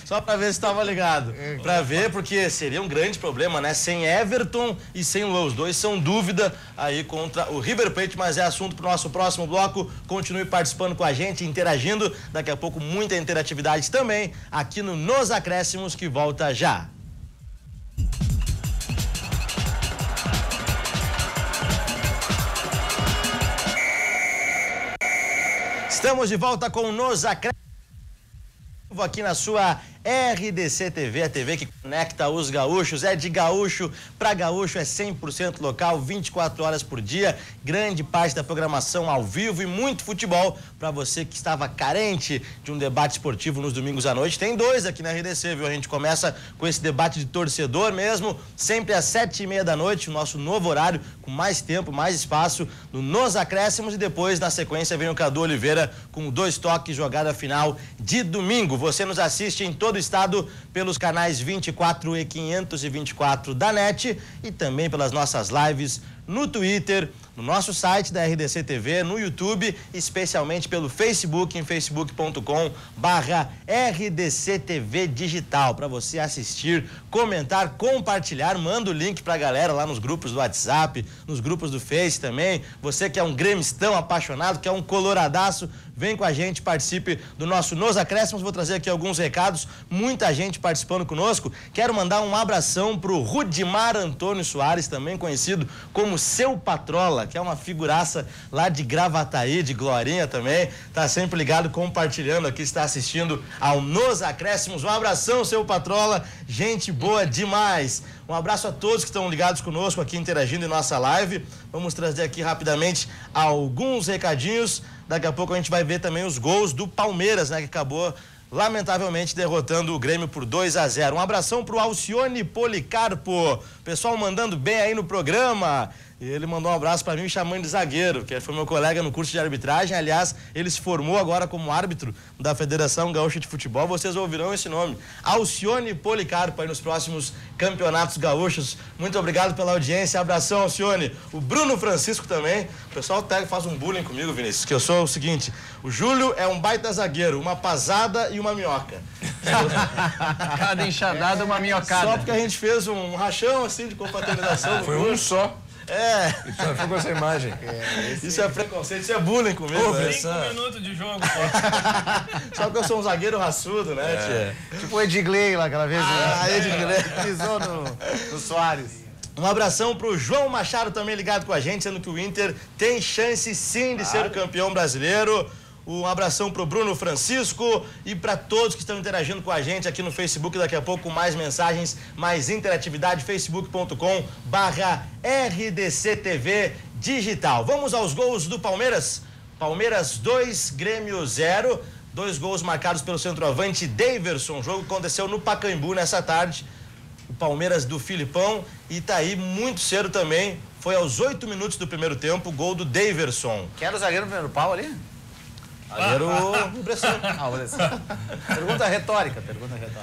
Só pra ver se estava ligado. Pra ver, porque seria um grande problema, né? Sem Everton e sem Luan. Os dois são dúvida aí contra o River Plate, mas é assunto pro nosso próximo bloco. Continue participando com a gente, interagindo. Daqui a pouco muita interatividade também aqui no Nos Acréscimos, que volta já. Estamos de volta com o Nos Acréscimos aqui na sua RDC TV, a TV que conecta os gaúchos. É de gaúcho para gaúcho, é 100% local, 24 horas por dia, grande parte da programação ao vivo e muito futebol para você que estava carente de um debate esportivo nos domingos à noite. Tem 2 aqui na RDC, viu? A gente começa com esse debate de torcedor mesmo, sempre às 7h30 da noite, o nosso novo horário, com mais tempo, mais espaço, no Nos Acréscimos, e depois, na sequência, vem o Cadu Oliveira com 2 toques, jogada final de domingo. Você nos assiste em todo o estado pelos canais 24 e 524 da NET e também pelas nossas lives no Twitter, no nosso site da RDC TV, no YouTube, especialmente pelo Facebook, em facebook.com/RDC TV Digital, para você assistir, comentar, compartilhar, manda o link pra galera lá nos grupos do WhatsApp, nos grupos do Face também. Você que é um gremistão apaixonado, que é um coloradaço, vem com a gente, participe do nosso Nos Acréscimos. Vou trazer aqui alguns recados, muita gente participando conosco. Quero mandar um abração pro Rudimar Antônio Soares, também conhecido como Seu Patrola, que é uma figuraça lá de Gravataí, de Glorinha também. Tá sempre ligado, compartilhando aqui, está assistindo ao Nos Acréscimos. Um abração, Seu Patrola, gente boa demais. Um abraço a todos que estão ligados conosco aqui, interagindo em nossa live. Vamos trazer aqui rapidamente alguns recadinhos. Daqui a pouco a gente vai ver também os gols do Palmeiras, né, que acabou lamentavelmente derrotando o Grêmio por 2-0. Um abração pro Alcione Policarpo, pessoal mandando bem aí no programa. E ele mandou um abraço para mim me chamando de zagueiro, que foi meu colega no curso de arbitragem. Aliás, ele se formou agora como árbitro da Federação Gaúcha de Futebol. Vocês ouvirão esse nome, Alcione Policarpo, aí nos próximos campeonatos gaúchos. Muito obrigado pela audiência. Abração, Alcione. O Bruno Francisco também. O pessoal faz um bullying comigo, Vinícius, que eu sou o seguinte: o Júlio é um baita zagueiro, uma pasada e uma minhoca. Cada enxadada, uma minhocada. Só porque a gente fez um rachão assim de confraternização. Foi um só. Só ficou essa imagem. Isso é preconceito, isso é bullying comigo. 5 minutos de jogo. Só porque eu sou um zagueiro raçudo, né, tia? Tipo o Edgley lá aquela vez. Edgley. Pisou no Soares. Um abração pro João Machado também ligado com a gente, sendo que o Inter tem chance sim de ser o campeão brasileiro. Um abração pro Bruno Francisco e para todos que estão interagindo com a gente aqui no Facebook. Daqui a pouco mais mensagens, mais interatividade, facebook.com/RDC TV Digital. Vamos aos gols do Palmeiras. Palmeiras 2, Grêmio 0. 2 gols marcados pelo centroavante Daverson. O jogo aconteceu no Pacaembu nessa tarde. O Palmeiras do Filipão, e tá aí muito cedo também. Foi aos 8 minutos do primeiro tempo, o gol do Daverson. Quem era o zagueiro no primeiro pau ali? Zagueiro Bressan. Pergunta retórica.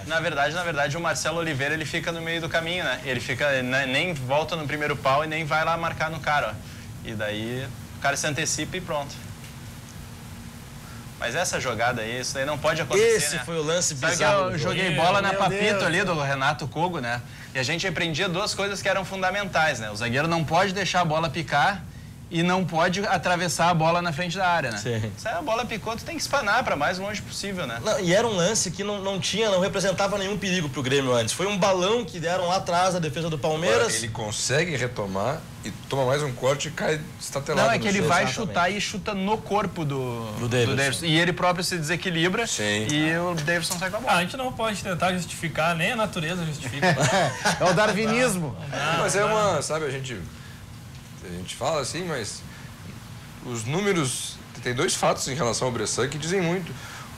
Na verdade, o Marcelo Oliveira, ele fica no meio do caminho, né? Ele fica, nem volta no primeiro pau e nem vai lá marcar no cara, ó. E daí o cara se antecipa e pronto. Mas essa jogada aí, isso daí não pode acontecer, Esse né? foi o lance Sabe bizarro. que eu joguei bola na Papito ali, do Renato Kogo, né? E a gente aprendia duas coisas que eram fundamentais, né? O zagueiro não pode deixar a bola picar e não pode atravessar a bola na frente da área, né? Sim. Se a bola picou, tu tem que espanar para mais longe possível, né? Não, e era um lance que não representava nenhum perigo pro Grêmio antes. Foi um balão que deram lá atrás da defesa do Palmeiras. Ele consegue retomar e toma mais um corte e cai estatelado. Não, é que ele vai exatamente. chutar e chuta no corpo do Davidson. E ele próprio se desequilibra. Sim. E o Davidson sai com a bola. A gente não pode tentar justificar, nem a natureza justifica. É o darwinismo. Mas é uma, sabe, a gente fala assim, mas os números, tem dois fatos em relação ao Bressan que dizem muito.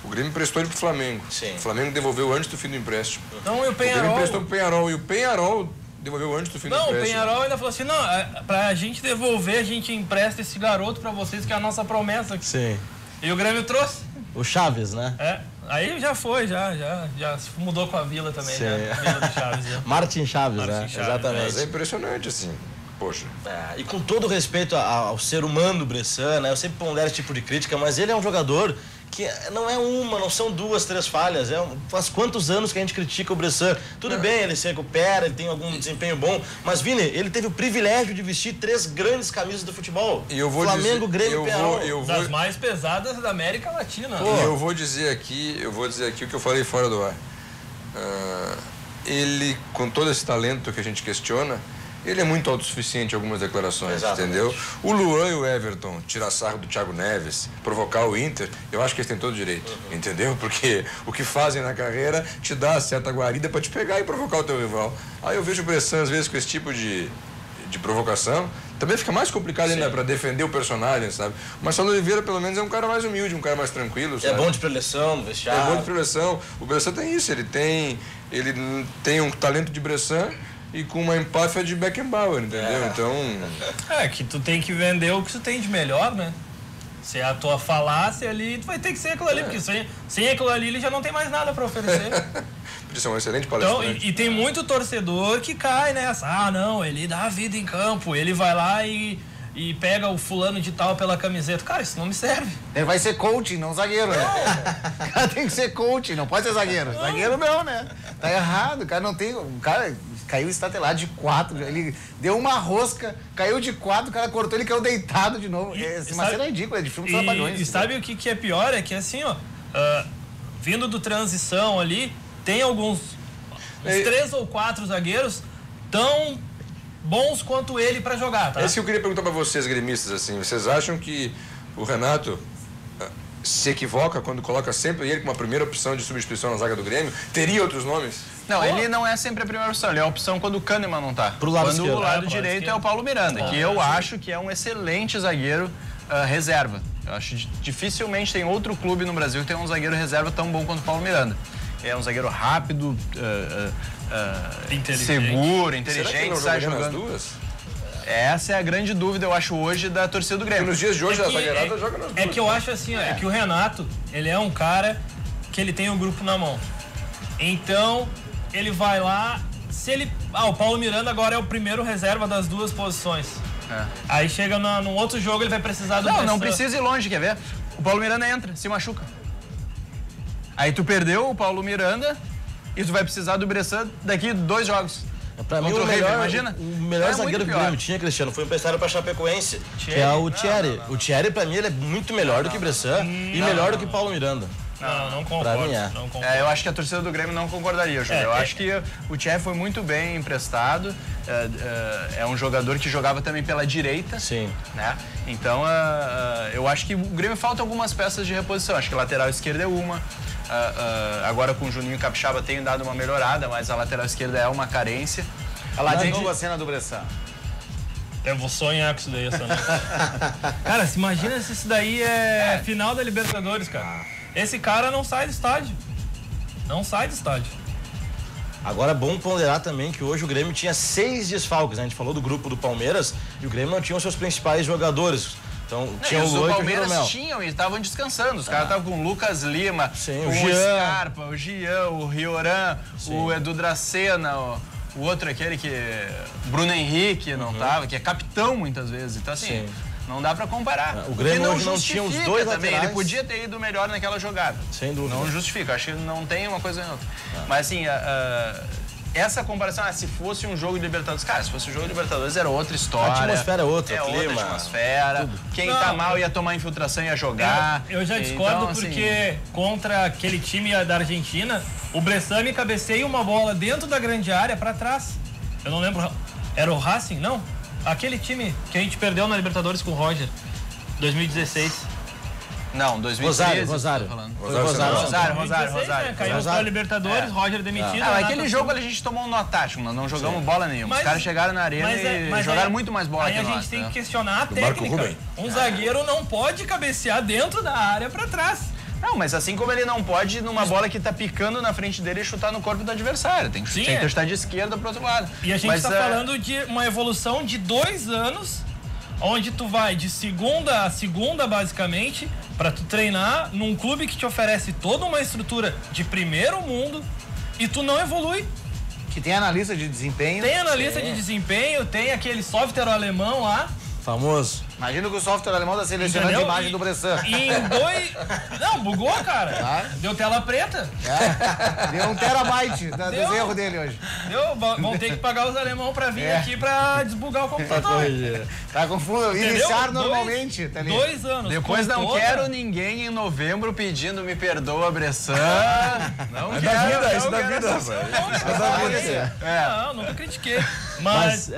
O Grêmio emprestou ele pro Flamengo. Sim. O Flamengo devolveu antes do fim do empréstimo. Não, e o O Grêmio Penharol... emprestou pro Penharol e o Penharol devolveu antes do fim do Não, o empréstimo. Penharol ainda falou assim, não, pra gente devolver, a gente empresta esse garoto pra vocês, que é a nossa promessa. Sim. E o Grêmio trouxe. O Chaves, né? Aí já foi, já mudou com a Vila também, né? A Vila do Chaves, já. Martin Chaves, né? Martin Chaves, Exatamente. Mas é impressionante, assim. Poxa. É, e com todo respeito ao ser humano Bressan, né? Eu sempre pondero esse tipo de crítica, mas ele é um jogador que não é uma, não são duas, três falhas. Faz quantos anos que a gente critica o Bressan? Tudo bem, ele se recupera, ele tem algum desempenho bom, mas, Vini, ele teve o privilégio de vestir três grandes camisas do futebol. E eu vou Flamengo, dizer, Grêmio e Penharol. Das mais pesadas da América Latina. E eu vou dizer aqui o que eu falei fora do ar. Ele, com todo esse talento que a gente questiona, ele é muito autossuficiente em algumas declarações, Exatamente. entendeu? O Luan e o Everton tirar sarro do Thiago Neves, provocar o Inter, eu acho que eles têm todo o direito, entendeu? Porque o que fazem na carreira te dá certa guarida para te pegar e provocar o teu rival. Aí eu vejo o Bressan, às vezes, com esse tipo de provocação, também fica mais complicado ainda para defender o personagem, sabe? O Marcelo Oliveira, pelo menos, é um cara mais humilde, um cara mais tranquilo, sabe? É bom de preleção no vestiário. É bom de preleção. O Bressan tem isso, ele tem um talento de Bressan e com uma empáfia de Beckenbauer, entendeu? Então... É que tu tem que vender o que tu tem de melhor, né? Se é a tua falácia ali, tu vai ter que ser aquilo ali, porque sem aquilo ali ele já não tem mais nada pra oferecer. Podia ser um excelente Então, palestrante. e tem muito torcedor que cai nessa. Ah, não, ele dá a vida em campo, ele vai lá e pega o fulano de tal pela camiseta. Cara, isso não me serve. Ele vai ser coaching, não zagueiro, né? O cara tem que ser coaching, não pode ser zagueiro. Zagueiro não, né? Tá errado, o cara não tem... O cara caiu estatelado de 4, ele deu uma rosca, caiu de 4, o cara cortou, ele caiu deitado de novo. Essa cena é ridícula, é de filme dos Trapalhões. E sabe o que é pior? É que assim, ó, vindo do transição ali, tem alguns, uns 3 ou 4 zagueiros tão bons quanto ele pra jogar, tá? É isso que eu queria perguntar para vocês, gremistas, assim, vocês acham que o Renato se equivoca quando coloca sempre ele como a primeira opção de substituição na zaga do Grêmio? Teria outros nomes? Não, ele não é sempre a primeira opção, ele é a opção quando o Kahneman não tá. Pro lado quando esquerdo. o lado pro lado direito esquerdo. é o Paulo Miranda, que eu acho que é um excelente zagueiro reserva. Eu acho que dificilmente tem outro clube no Brasil que tem um zagueiro reserva tão bom quanto o Paulo Miranda. É um zagueiro rápido, Inteligente. seguro, Será que ele inteligente, não sai jogaria nas jogando. duas? Essa é a grande dúvida, eu acho, hoje da torcida do Porque Grêmio. nos dias de hoje a que- zagueirada joga nas duas. É que eu acho assim, ó, é que o Renato, ele é um cara que ele tem o grupo na mão. Então, ele vai lá, se ele... o Paulo Miranda agora é o primeiro reserva das duas posições. Aí chega num outro jogo, ele vai precisar do Não Bressan. precisa ir longe, quer ver? O Paulo Miranda entra, se machuca. Aí tu perdeu o Paulo Miranda e tu vai precisar do Bressan daqui 2 jogos. Pra mim, Contra o o River, melhor, imagina? o melhor É zagueiro muito que o pior. Grêmio tinha, Cristiano, foi emprestado pra Chapecoense, que é o Thierry. O Thierry, pra mim, ele é muito melhor do que Bressan e melhor do que Paulo Miranda. Não Pra concordo. mim é. Não concordo. Eu acho que a torcida do Grêmio não concordaria, Júlio. Eu acho que o Thierry foi muito bem emprestado. É um jogador que jogava também pela direita. Sim. Né? Então, eu acho que o Grêmio falta algumas peças de reposição. Acho que a lateral esquerda é uma. Agora com o Juninho Capixaba tem dado uma melhorada, mas a lateral esquerda é uma carência. Olha lá, de novo a cena do Bressan. Eu vou sonhar com isso daí essa noite. Cara, se imagina se isso daí é final da Libertadores, cara. Esse cara não sai do estádio. Não sai do estádio. Agora é bom ponderar também que hoje o Grêmio tinha 6 desfalques, né? A gente falou do grupo do Palmeiras e o Grêmio não tinha os seus principais jogadores. Então, Não, tinha e o os do Luan e o Palmeiras Jeromel. tinham e estavam descansando. Os caras estavam com o Lucas Lima, Sim, com o o Jean. Scarpa, o Jean, o Rioran, o Edu Dracena, o outro aquele que... Bruno Henrique não tava, que é capitão muitas vezes. Então, assim, Sim. não dá pra comparar. O Grêmio que hoje não tinha os justifica dois também. laterais. Ele podia ter ido melhor naquela jogada. Sem dúvida. Não justifica. Acho que não tem uma coisa nem outra. Mas, assim, essa comparação, se fosse um jogo de Libertadores... Cara, se fosse um jogo de Libertadores era outra história. A atmosfera é outra, o outra clima, atmosfera. Quem Não, tá mal ia tomar infiltração e ia jogar. Eu já discordo Então, assim, porque contra aquele time da Argentina, o Bressani cabeceia uma bola dentro da grande área pra trás. Eu não lembro. Era o Racing? Não. Aquele time que a gente perdeu na Libertadores com o Roger. 2016. Não, 2013. Rosário. tô falando. Foi Rosário. Rosário. 2016, né? Caímos pra Libertadores, Roger demitido. Aquele jogo a gente tomou um nó tático, nós não jogamos bola nenhuma. Os caras chegaram na arena e jogaram muito mais bola que nós. Aí a gente tem que questionar a técnica. Um zagueiro não pode cabecear dentro da área pra trás. Não, mas assim como ele não pode, numa bola que tá picando na frente dele, chutar no corpo do adversário. Tem que chutar de esquerda pro outro lado. E a gente tá falando de uma evolução de 2 anos, onde tu vai de segunda a segunda, basicamente, pra tu treinar num clube que te oferece toda uma estrutura de primeiro mundo e tu não evolui. Que tem analista de desempenho. Tem analista de desempenho, tem aquele software alemão lá. Famoso. Imagina que o software alemão tá selecionando a Entendeu? imagem do Bressan. E em 2... Não, bugou, cara. Deu tela preta. Deu 1 terabyte dos Deu. erros dele hoje. Vão ter que pagar os alemão pra vir aqui pra desbugar o computador. Tá confuso. Entendeu? Iniciar normalmente. Tá ali. 2 anos. Depois com não toda- quero ninguém em novembro pedindo me perdoa, Bressan. Não É quero. da vida, não isso da quero vida, essa- rapaz. Não, nunca critiquei. Mas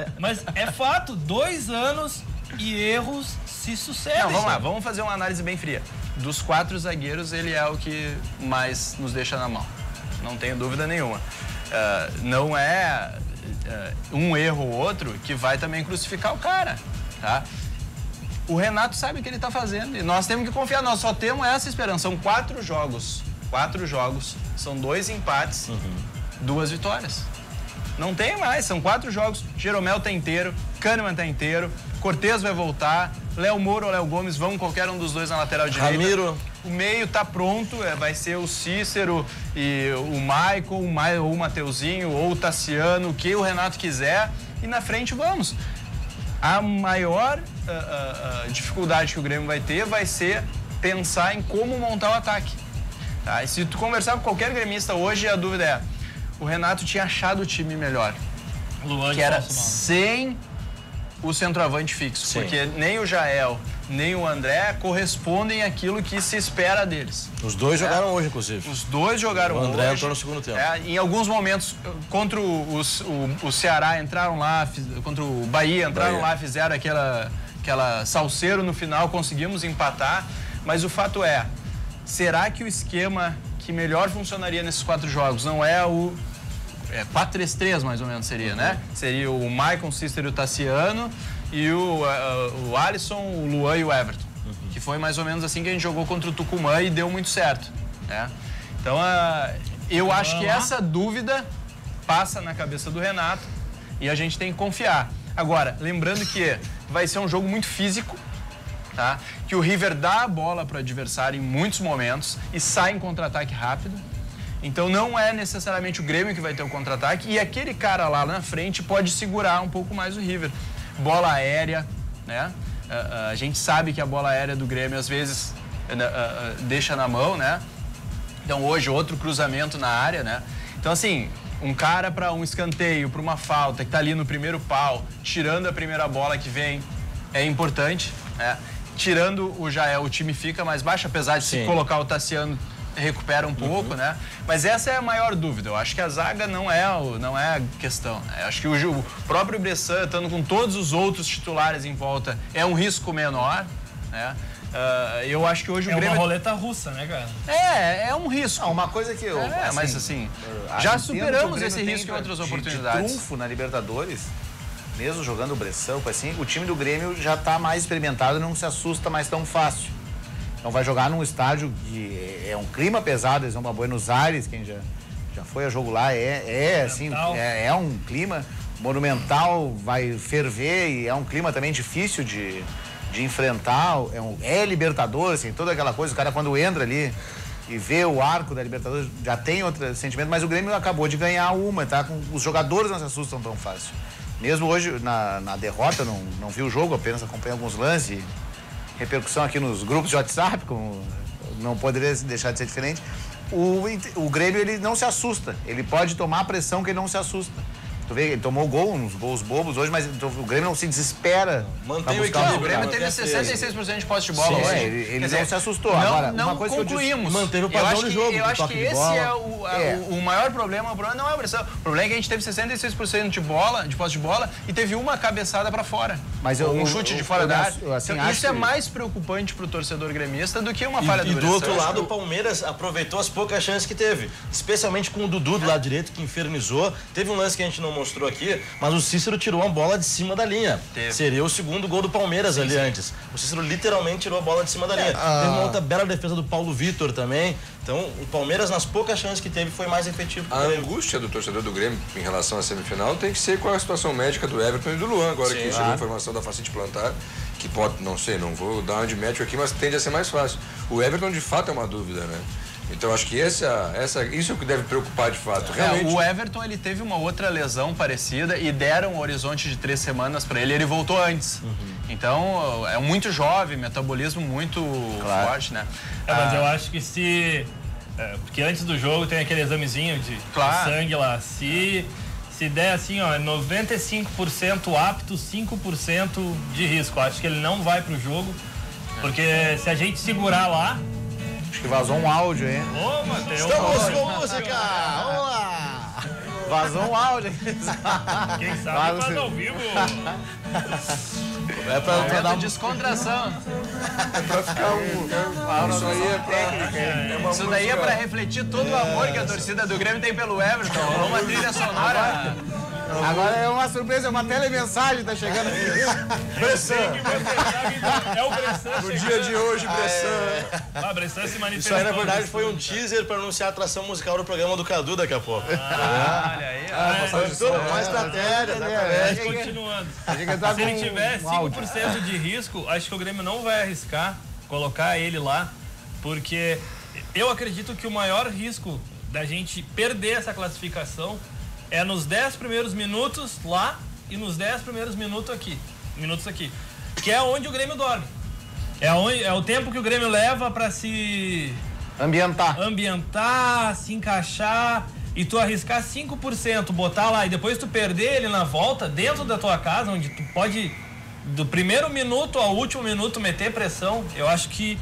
é fato, 2 anos e erros se sucedem. Não, vamos lá, vamos fazer uma análise bem fria. Dos 4 zagueiros, ele é o que mais nos deixa na mão. Não tenho dúvida nenhuma. Não é um erro ou outro que vai também crucificar o cara, tá? O Renato sabe o que ele tá fazendo e nós temos que confiar. Nós só temos essa esperança. São 4 jogos. 4 jogos. São 2 empates, 2 vitórias. Não tem mais, são 4 jogos. Jeromel tá inteiro, Kahneman tá inteiro, Cortez vai voltar, Léo Moura ou Léo Gomes vão qualquer um dos dois na lateral direita. Ramiro. O meio tá pronto, vai ser o Cícero e o Michael, ou o Mateuzinho, ou o Tassiano, o que o Renato quiser. E na frente vamos. A maior dificuldade que o Grêmio vai ter vai ser pensar em como montar o ataque. Tá? E se tu conversar com qualquer gremista hoje, a dúvida é: o Renato tinha achado o time melhor, Luan que era falso, mano. sem o centroavante fixo, porque nem o Jael, nem o André correspondem àquilo que se espera deles. Os dois jogaram hoje, inclusive. Os dois jogaram O André hoje. entrou no segundo tempo. Em alguns momentos, contra o Ceará, entraram lá, contra o Bahia, entraram lá, fizeram aquela salseiro no final, conseguimos empatar. Mas o fato é, será que o esquema que melhor funcionaria nesses 4 jogos não é o 4-3-3 mais ou menos seria, né? Seria o Maicon, o Cícero e o Tassiano e o Alisson, o Luan e o Everton. Que foi mais ou menos assim que a gente jogou contra o Tucumã e deu muito certo, né? Então, eu acho que essa dúvida passa na cabeça do Renato e a gente tem que confiar. Agora, lembrando que vai ser um jogo muito físico, tá? Que o River dá a bola para o adversário em muitos momentos e sai em contra-ataque rápido. Então não é necessariamente o Grêmio que vai ter o contra-ataque e aquele cara lá na frente pode segurar um pouco mais o River. Bola aérea, né? A gente sabe que a bola aérea do Grêmio às vezes deixa na mão, né? Então hoje outro cruzamento na área, né? Então assim, um cara para um escanteio, para uma falta que tá ali no primeiro pau, tirando a primeira bola que vem, é importante, né? Tirando o Jael, o time fica mais baixo, apesar de se colocar o Tassiano recupera um pouco, né? Mas essa é a maior dúvida. Eu acho que a zaga não é a questão, né? Eu acho que o próprio Bressan, estando com todos os outros titulares em volta, é um risco menor, né? Eu acho que hoje o Grêmio... É uma roleta russa, né, cara? É um risco. Não, uma coisa que eu... mas assim, já superamos esse risco em outras oportunidades. De trunfo na Libertadores, mesmo jogando o Bressan, assim, o time do Grêmio já está mais experimentado e não se assusta mais tão fácil. Então vai jogar num estádio que é um clima pesado, eles vão para Buenos Aires, quem já foi a jogo lá, assim, é um clima monumental, vai ferver e é um clima também difícil de de enfrentar, é Libertadores, assim, toda aquela coisa, o cara quando entra ali e vê o arco da Libertadores, já tem outro sentimento, mas o Grêmio acabou de ganhar uma, tá? Os jogadores não se assustam tão fácil. Mesmo hoje, na derrota, não vi o jogo, apenas acompanhei alguns lances, repercussão aqui nos grupos de WhatsApp, como não poderia deixar de ser diferente. O Grêmio, ele não se assusta, ele pode tomar a pressão que ele não se assusta. Tu vê, ele tomou gol, uns gols bobos hoje, mas o Grêmio não se desespera. Mantém o equilíbrio. O Grêmio teve 66% de posse de bola. Sim, ele não se assustou. Agora, não uma coisa concluímos. Manteve o padrão de jogo. Eu acho que esse é o maior problema. O problema não é a pressão. O problema é que a gente teve 66% de posse de bola e teve uma cabeçada para fora. Mas um chute de fora da área. Assim, então, isso é mais preocupante pro torcedor gremista do que uma falha do E do outro lado, o Palmeiras aproveitou as poucas chances que teve. Especialmente com o Dudu do lado direito, que infernizou. Teve um lance que a gente não mostrou aqui, mas o Cícero tirou a bola de cima da linha. Seria o segundo gol do Palmeiras ali antes. O Cícero literalmente tirou a bola de cima da linha. Teve uma outra bela defesa do Paulo Vitor também. Então, o Palmeiras, nas poucas chances que teve, foi mais efetivo. A angústia do torcedor do Grêmio em relação à semifinal tem que ser com a situação médica do Everton e do Luan, agora que chegou a informação da facite plantar, que pode, não sei, não vou dar uma de médico aqui, mas tende a ser mais fácil. O Everton, de fato, é uma dúvida, né? Então acho que isso é o que deve preocupar de fato. Realmente. O Everton, ele teve uma outra lesão parecida e deram um horizonte de 3 semanas para ele voltou antes. Então é muito jovem, metabolismo muito forte, né? Mas eu acho que porque antes do jogo tem aquele examezinho de sangue lá. Se der assim, ó, 95% apto, 5% de risco. Acho que ele não vai pro jogo, porque se a gente segurar lá. Acho que vazou um áudio, hein? Ô, Mateus! Estamos com música! Vamos lá! Vazou um áudio. Quem sabe faz ao vivo. É pra dar uma descontração. É pra ficar isso aí é pra... Isso daí é pra refletir todo o amor que a torcida do Grêmio tem pelo Everton. Rolou uma trilha sonora. Agora é uma surpresa, uma telemensagem tá chegando aqui. Bressan. É o Bressan. No dia de hoje, Bressan. Bressan se manifestou. Isso aí, na verdade, foi um teaser para anunciar a atração musical do programa do Cadu daqui a pouco. Olha aí. Uma estratégia, exatamente. Continuando. Se ele tiver 5% de risco, acho que o Grêmio não vai arriscar colocar ele lá, porque eu acredito que o maior risco da gente perder essa classificação é nos 10 primeiros minutos lá e nos 10 primeiros minutos aqui, que é onde o Grêmio dorme. É o tempo que o Grêmio leva para se ambientar, se encaixar, e tu arriscar 5%, botar lá e depois tu perder ele na volta dentro da tua casa, onde tu pode do primeiro minuto ao último minuto meter pressão. Eu acho que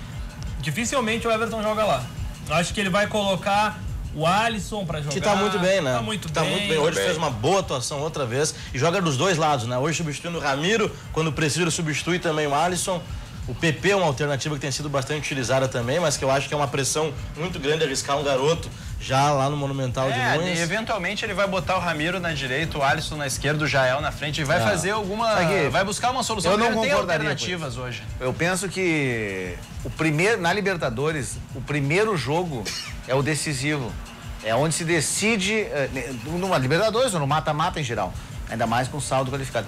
dificilmente o Everton joga lá. Eu acho que ele vai colocar o Alisson pra jogar. Que tá muito bem, né? Tá muito bem. Hoje fez uma boa atuação outra vez e joga dos dois lados, né? Hoje substituindo o Ramiro, quando precisa ele substitui também o Alisson. O PP é uma alternativa que tem sido bastante utilizada também, mas que eu acho que é uma pressão muito grande arriscar um garoto já lá no Monumental de Nunes. E eventualmente ele vai botar o Ramiro na direita, o Alisson na esquerda, o Jael na frente e vai fazer alguma... vai buscar uma solução. Eu não tem concordaria alternativas hoje. Eu penso que na Libertadores, o primeiro jogo é o decisivo. É onde se decide, numa Libertadores ou no mata-mata em geral. Ainda mais com saldo qualificado.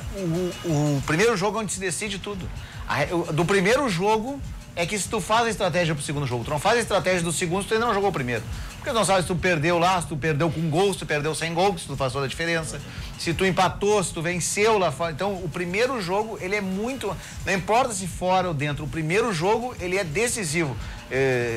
O primeiro jogo é onde se decide tudo. Do primeiro jogo é que se tu faz a estratégia pro segundo jogo. Tu não faz a estratégia do segundo se tu ainda não jogou o primeiro. Porque tu não sabe se tu perdeu lá, se tu perdeu com gol, se tu perdeu sem gol, se tu faz toda a diferença. Se tu empatou, se tu venceu lá fora. Então, o primeiro jogo, ele é muito... Não importa se fora ou dentro, o primeiro jogo, ele é decisivo.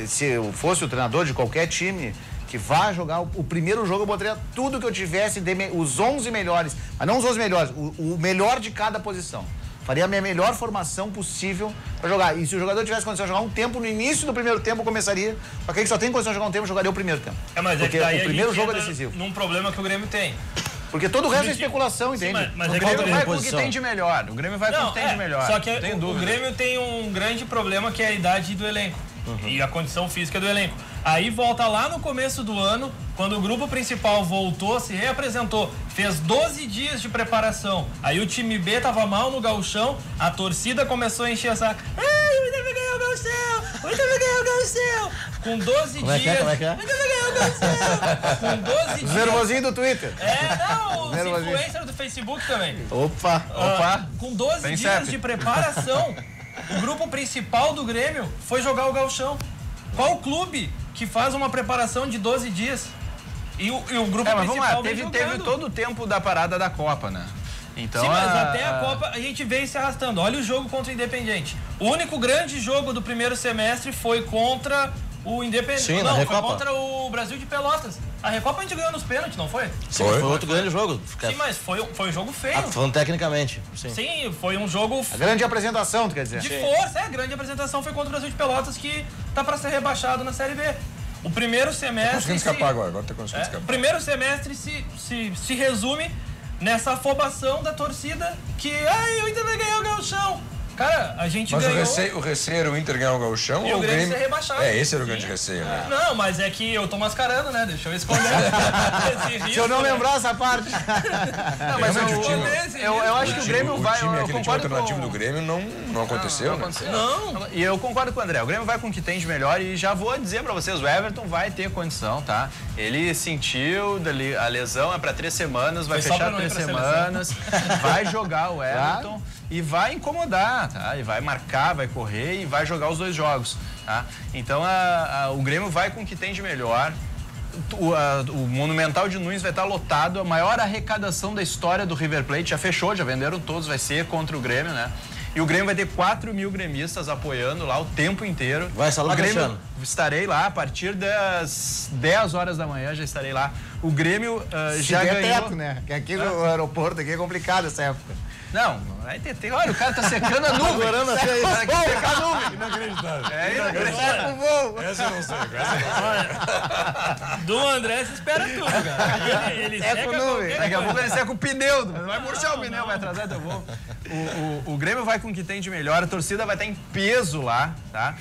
Se eu fosse o treinador de qualquer time que vá jogar o primeiro jogo, eu botaria tudo que eu tivesse, os 11 melhores, mas não os 11 melhores, o melhor de cada posição. Faria a minha melhor formação possível para jogar. E se o jogador tivesse condição de jogar um tempo, no início do primeiro tempo, eu começaria. Para quem só tem condição de jogar um tempo, eu jogaria o primeiro tempo. Porque o primeiro jogo é decisivo. Num problema que o Grêmio tem. Porque todo o resto é especulação, entende? Sim, mas o Grêmio vai com o que tem de melhor. O Grêmio vai com o que tem de melhor. Só que o Grêmio tem um grande problema, que é a idade do elenco. E a condição física do elenco. Aí volta lá no começo do ano, quando o grupo principal voltou, se reapresentou, fez 12 dias de preparação. Aí o time B tava mal no gauchão, a torcida começou a encher a saco. Ai, o Inter vai ganhar o gauchão! O Inter vai ganhar o gauchão! Com 12 dias... Como é que é? O Inter vai ganhar o gauchão! Com 12 dias... Os nervosinhos do Twitter. Os influencers do Facebook também. Opa! Com 12 dias de preparação... O grupo principal do Grêmio foi jogar o Gauchão. Qual clube que faz uma preparação de 12 dias? E o grupo mas vamos lá, principal teve todo o tempo da parada da Copa, né? Então, sim, mas até a Copa a gente veio se arrastando. Olha o jogo contra o Independiente. O único grande jogo do primeiro semestre foi contra o Independiente. Sim, não, na foi Recopa. contra o Brasil de Pelotas. A Recopa a gente ganhou nos pênaltis, não foi? Sim, foi outro grande jogo. Sim, mas foi um jogo feio. Falando tecnicamente. Sim, foi um jogo A grande apresentação, tu quer dizer? de força. A grande apresentação foi contra o Brasil de Pelotas, que tá para ser rebaixado na Série B. O primeiro semestre... Conseguindo escapar agora tá conseguindo escapar. O primeiro semestre se resume nessa afobação da torcida que, o Inter vai ganhar o Gauchão. Cara, a gente Mas ganhou... o receio era o Inter ganhar o Gauchão E ou o Grêmio ser rebaixado. Esse era o grande receio, né? Não, mas é que eu tô mascarando, né? Deixa eu esconder esse risco. Se eu não lembrar essa parte. Não, mas eu acho que o Grêmio vai... O time, eu aquele time concordo alternativo com... do Grêmio não aconteceu, né? Não. E eu concordo com o André. O Grêmio vai com o que tem de melhor e já vou dizer pra vocês, o Everton vai ter condição, tá? Ele sentiu a lesão, é pra 3 semanas, vai Foi só fechar pra não ir 3 pra semanas, vai jogar o Everton e vai incomodar, tá? E vai marcar, vai correr e vai jogar os 2 jogos, tá? Então o Grêmio vai com o que tem de melhor. O Monumental de Nunes vai estar lotado, a maior arrecadação da história do River Plate, já fechou, já venderam todos, vai ser contra o Grêmio, né? E o Grêmio vai ter 4.000 gremistas apoiando lá o tempo inteiro. Vai, Salão Cristiano. Estarei lá a partir das 10 horas da manhã, já estarei lá. O Grêmio já der ganhou... teto, né? Que aqui no aeroporto aqui é complicado essa época. Não, vai ter. Olha, o cara tá secando a nuvem. Agorando até aí. Tem que secar a nuvem. Inacreditável. Inacreditável. Essa eu não sei. Do André se espera tudo, cara. Ele seca qualquer Daqui a coisa. pouco ele seca o pneu. Vai murchar o pneu, vai atrasar teu voo. O Grêmio vai com o que tem de melhor. A torcida vai estar em peso lá, tá?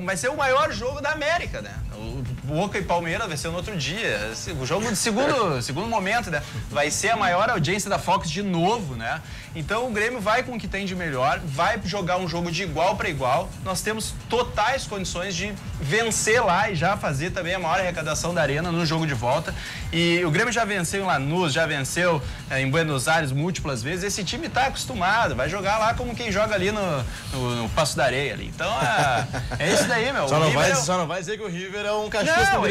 Vai ser o maior jogo da América, né? O Boca e Palmeiras vai ser no outro dia. O jogo de segundo momento, né? Vai ser a maior audiência da Fox de novo, né? Então o Grêmio vai com o que tem de melhor, vai jogar um jogo de igual para igual. Nós temos totais condições de vencer lá e já fazer também a maior arrecadação da Arena no jogo de volta. E o Grêmio já venceu em Lanús, já venceu em Buenos Aires múltiplas vezes. Esse time tá acostumado, vai jogar lá como quem joga ali no Passo da Areia ali. Então é isso daí, meu. Só não vai dizer que o River é um cachorro. Não,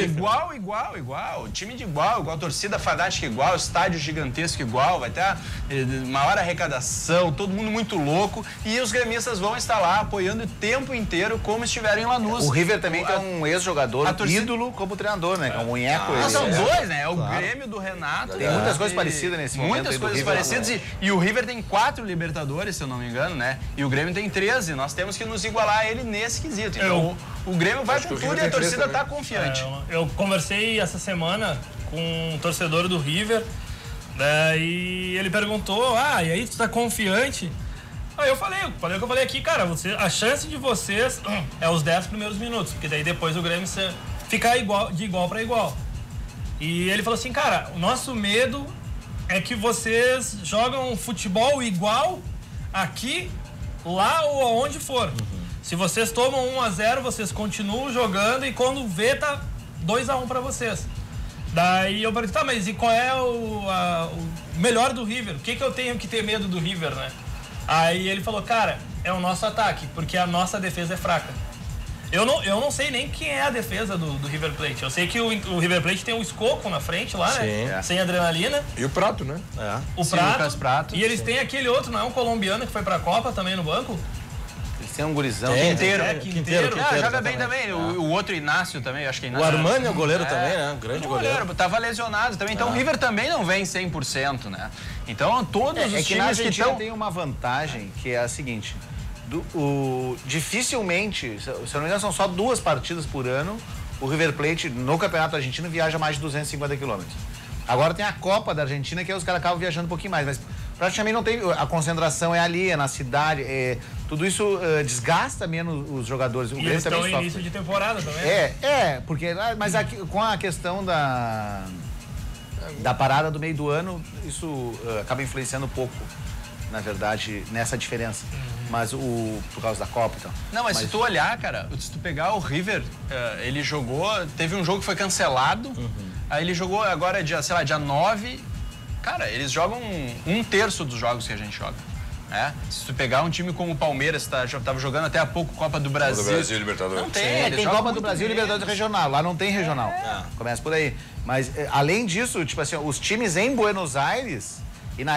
igual. Time de igual, torcida fanática igual, estádio gigantesco igual, vai ter a maior arrecadação, todo mundo muito louco e os gremistas vão estar lá apoiando o tempo inteiro como estiverem em Lanús. O River também tem um ex-jogador ídolo como treinador, né? Que é um munheco. São 2, né? É o Grêmio do Renato. Tem muitas coisas parecidas nesse momento. Muitas coisas parecidas e o River tem 4 Libertadores, se eu não me engano, né? E o Grêmio tem 13. Nós temos que nos igualar a ele nesse quesito. Então o Grêmio vai com tudo e a torcida tá confiante. Eu conversei essa semana com um torcedor do River, né, e ele perguntou, e aí tu tá confiante? Aí eu falei o que eu falei aqui, cara, a chance de vocês é os 10 primeiros minutos, porque daí depois o Grêmio ficar de igual para igual. E ele falou assim, cara, o nosso medo é que vocês jogam futebol igual aqui, lá ou aonde for. Se vocês tomam 1-0, vocês continuam jogando e quando vê, tá 2-1 pra vocês. Daí eu perguntei, mas e qual é o melhor do River? O que eu tenho que ter medo do River, né? Aí ele falou, cara, é o nosso ataque, porque a nossa defesa é fraca. Eu não sei nem quem é a defesa do River Plate. Eu sei que o River Plate tem o Escoco na frente lá, né? Sem adrenalina. E o Prato, né? O Lucas Prato. E eles têm aquele outro, não é um colombiano que foi pra Copa também no banco? Tem um gurizão. Quinteiro. Joga bem também. O outro Inácio também, acho que é Inácio. O Armani é o goleiro também, né? Grande goleiro. Tava lesionado também. Então o River também não vem 100%, né? Então todos os que times na que Argentina estão... tem uma vantagem que é a seguinte. Dificilmente, se eu não me engano, são só 2 partidas por ano. O River Plate no Campeonato Argentino viaja mais de 250 quilômetros. Agora tem a Copa da Argentina, que os caras acabam viajando um pouquinho mais, mas praticamente não tem. A concentração é ali, é na cidade, tudo isso desgasta menos os jogadores. O E Grêmio eles estão também em início de temporada também. Porque mas aqui, com a questão da parada do meio do ano, isso acaba influenciando um pouco, na verdade, nessa diferença. Mas por causa da Copa e tal. Não, mas se tu olhar, cara, se tu pegar o River, ele jogou, teve um jogo que foi cancelado, aí ele jogou agora dia 9, cara, eles jogam 1/3 dos jogos que a gente joga. Se tu pegar um time como o Palmeiras, tava jogando até há pouco Copa do Brasil. Copa do Brasil e Libertadores. Não tem, Tem Copa do Brasil e Libertadores regional. Lá não tem regional. Começa por aí. Mas, além disso, tipo assim, os times em Buenos Aires,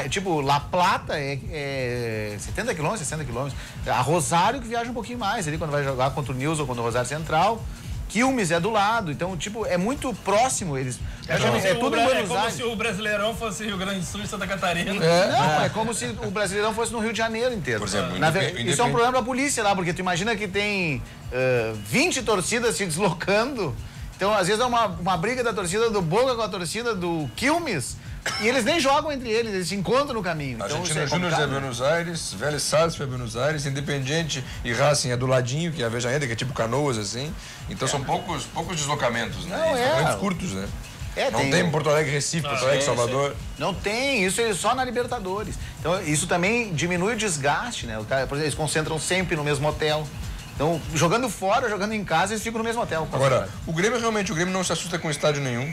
tipo, La Plata é 70 quilômetros, 60 quilômetros. A Rosário que viaja um pouquinho mais ali, quando vai jogar contra o News ou contra o Rosário Central. Quilmes é do lado, então, tipo, é muito próximo eles. É tudo em Buenos Aires. É como se o Brasileirão fosse Rio Grande do Sul e Santa Catarina. Não, é como se o Brasileirão fosse no Rio de Janeiro inteiro. Por exemplo, isso é um problema da polícia lá, porque tu imagina que tem 20 torcidas se deslocando. Então, às vezes é uma briga da torcida do Boca com a torcida do Quilmes. E eles nem jogam entre eles se encontram no caminho. Então, Argentina Júnior é Buenos Aires, Vélez Sarsfield é Buenos Aires, Independiente e Racing é do ladinho, que é a Avejaneda, que é tipo Canoas, assim. Então são poucos deslocamentos, né? Deslocamentos curtos, né? Não tem Porto Alegre, Recife, Porto Alegre, Salvador. Não tem, isso é só na Libertadores. Então isso também diminui o desgaste, né? Por exemplo, eles concentram sempre no mesmo hotel. Então, jogando fora, jogando em casa, eles ficam no mesmo hotel. Agora, o Grêmio não se assusta com estádio nenhum,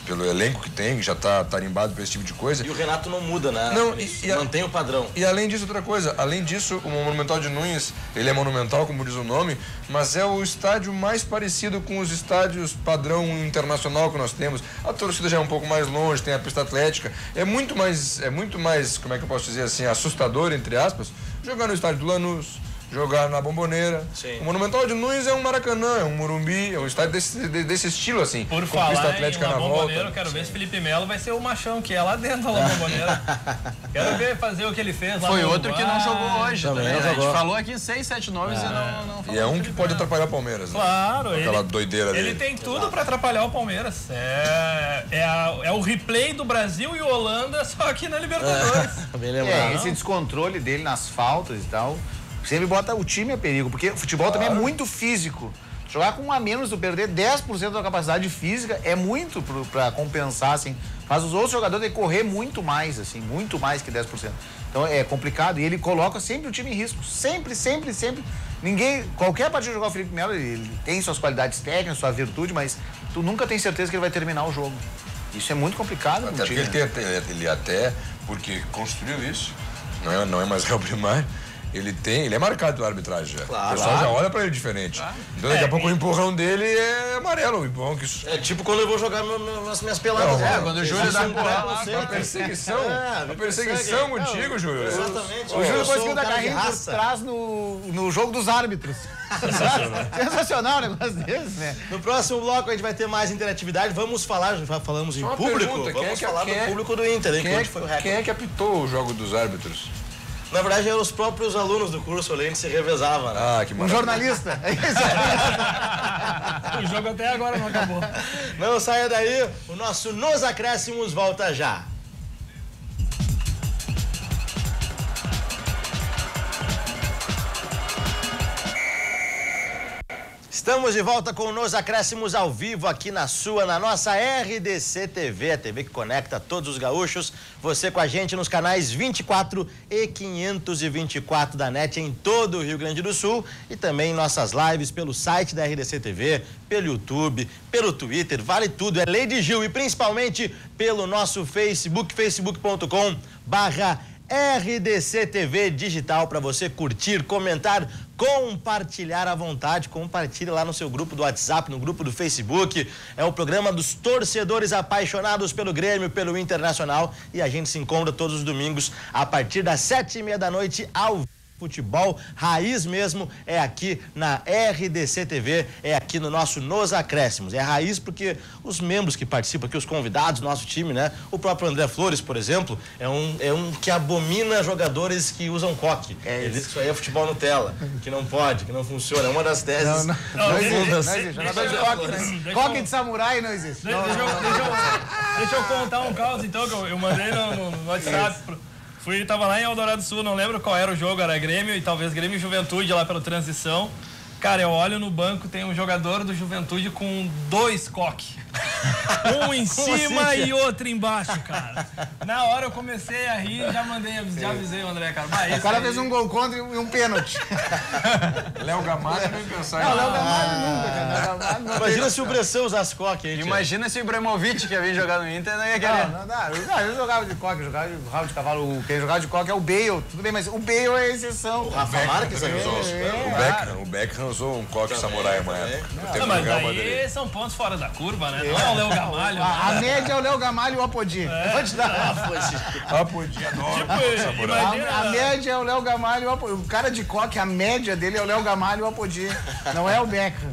pelo elenco que tem, que já está tarimbado para esse tipo de coisa. E o Renato não muda, né? Não, mantém o padrão. E além disso, outra coisa, além disso, o Monumental de Nunes, ele é monumental, como diz o nome, mas é o estádio mais parecido com os estádios padrão internacional que nós temos. A torcida já é um pouco mais longe, tem a pista atlética. É muito mais, como é que eu posso dizer assim, assustador, entre aspas, jogar no estádio do Lanús, jogar na Bomboneira. Sim. O Monumental de Nunes é um Maracanã, é um Morumbi, é um estádio desse estilo, assim. Por com falar pista atlética na Bomboneira, volta. eu quero ver se Felipe Melo vai ser o machão que é lá dentro da La Bomboneira. Quero ver fazer o que ele fez lá. Foi outro que não jogou hoje. Também A jogou. gente falou aqui 6, 7 nomes e não falou. E é um que pode atrapalhar o Palmeiras, né? Claro, Aquela doideira dele. Ele tem tudo pra atrapalhar o Palmeiras. É o replay do Brasil e Holanda, só aqui na Libertadores. Bem lembrado. Esse descontrole dele nas faltas e tal, sempre bota o time a perigo, porque o futebol também é muito físico. Jogar com um a menos, tu perder 10% da capacidade física é muito pra compensar, assim. Faz os outros jogadores correr muito mais, assim, muito mais que 10%. Então é complicado e ele coloca sempre o time em risco. Sempre, sempre, sempre. Qualquer partida de jogar o Felipe Melo, ele tem suas qualidades técnicas, sua virtude, mas tu nunca tem certeza que ele vai terminar o jogo. Isso é muito complicado. Até porque ele até, porque construiu isso, não é mais Real Primário. Ele é marcado pela arbitragem já. Claro, o pessoal já olha pra ele diferente. Então daqui a pouco o empurrão dele é amarelo, o empurrão que isso. É tipo quando eu vou jogar as minhas peladas. Quando o Júlio dá empurrão lá, uma perseguição. Uma perseguição contigo, Júlio. Exatamente. O Júlio conseguiu dar cara de carrinho por raça. trás no jogo dos árbitros. Sensacional o negócio desse, né? No próximo bloco a gente vai ter mais interatividade. Vamos falar, já falamos em Uma público. pergunta, Vamos falar do público do Inter, hein? Onde foi o recorde? Quem é que apitou o jogo dos árbitros? Na verdade, eram os próprios alunos do curso ali que se revezavam, né? Ah, que Um maravilha. jornalista. O jogo até agora não acabou. Não saia daí, o nosso Nos Acréscimos volta já. Estamos de volta com Nos Acréscimos ao vivo aqui na nossa RDC TV, a TV que conecta todos os gaúchos. Você com a gente nos canais 24 e 524 da NET em todo o Rio Grande do Sul e também em nossas lives pelo site da RDC TV, pelo YouTube, pelo Twitter, vale tudo, é Lei de Gil e principalmente pelo nosso Facebook, facebook.com/RDC TV digital para você curtir, comentar, compartilhar à vontade. Compartilhe lá no seu grupo do WhatsApp, no grupo do Facebook. É o programa dos torcedores apaixonados pelo Grêmio, pelo Internacional, e a gente se encontra todos os domingos a partir das 7:30 da noite ao vivo. Futebol raiz mesmo é aqui na RDC TV, é aqui no nosso Nos Acréscimos. É raiz porque os membros que participam aqui, os convidados do nosso time, né? O próprio André Flores, por exemplo, é um que abomina jogadores que usam coque. Ele diz que isso aí é futebol Nutella, que não pode, que não funciona. É uma das teses. Não existe. Jogador de coque, né? Coque de samurai não existe. Deixa eu contar um caos, então, que eu mandei no WhatsApp. Tava lá em Eldorado do Sul, não lembro qual era o jogo, era Grêmio e talvez Grêmio e Juventude lá pela transição. Cara, eu olho no banco, tem um jogador do Juventude com 2 coques. Um em cima e outro embaixo, cara. Na hora eu comecei a rir, já avisei o André, cara. O cara fez um gol contra e um pênalti. Léo Gamalho nem pensar. Não, Léo Gamalho nunca, cara. Imagina se o Bressan usasse coque aí. Imagina se o Ibrahimovic, que ia vir jogar no Inter, não ia querer. Eu jogava de coque, eu jogava de rabo de cavalo. Quem jogava de coque é o Bale. Tudo bem, mas o Bale é a exceção. O Rafa Marques O Beckham usou um coque samurai uma época. Mas aí são pontos fora da curva, né? Não é o Léo Gamalho. A média é o Léo Gamalho e o Apodi. Pode dar. Apodi, adoro. A média é o Léo Gamalho e o Apodi. O cara de coque, a média dele é o Léo Gamalho e o Apodi. Não é o Beckham.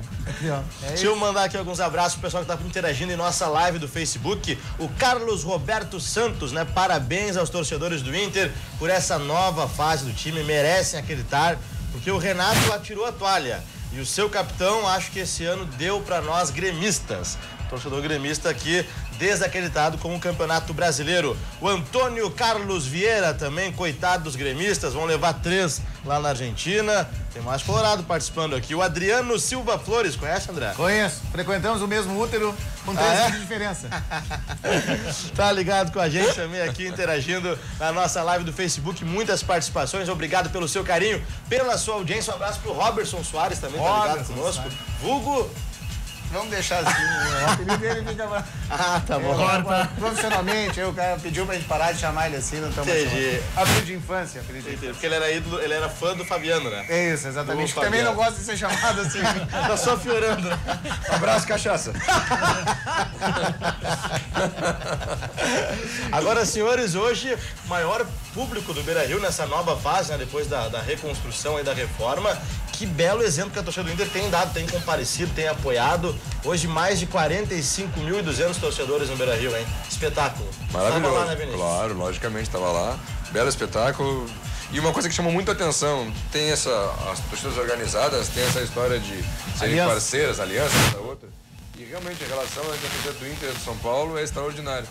Deixa eu mandar aqui alguns abraços pro pessoal que tá interagindo em nossa live do Facebook. O Carlos Roberto Santos, né? Parabéns aos torcedores do Inter por essa nova fase do time. Merecem acreditar, porque o Renato atirou a toalha. E o seu capitão, acho que esse ano deu para nós gremistas. Torcedor gremista aqui, desacreditado com o Campeonato Brasileiro. O Antônio Carlos Vieira também, coitado dos gremistas, vão levar 3 lá na Argentina. Tem mais colorado participando aqui. O Adriano Silva Flores, conhece, André? Conheço. Frequentamos o mesmo útero com 3 anos de diferença. Tá ligado com a gente também aqui, interagindo na nossa live do Facebook. Muitas participações. Obrigado pelo seu carinho, pela sua audiência. Um abraço pro Robertson Soares também, tá ligado conosco. Vulgo... Vamos deixar assim, o apelido dele fica... tá bom. Profissionalmente, o cara pediu pra gente parar de chamar ele assim, não estamos Entendi. Apelido de infância, Porque ele era ídolo, ele era fã do Fabiano, né? É isso, exatamente. Que também não gosta de ser chamado assim. Tá só piorando. Um abraço, cachaça. Agora, senhores, hoje, maior público do Beira-Rio nessa nova fase, né? Depois da reconstrução e da reforma. Que belo exemplo que a torcida do Inter tem dado, tem comparecido, tem apoiado. Hoje, mais de 45.200 torcedores no Beira-Rio, hein? Espetáculo. Maravilhoso. Tava lá, né, Vinícius? Claro, logicamente estava lá. Belo espetáculo. E uma coisa que chamou muito a atenção, tem as torcidas organizadas, tem essa história de serem parceiras, alianças da outra. E realmente a relação entre a torcida do Inter e do São Paulo é extraordinária.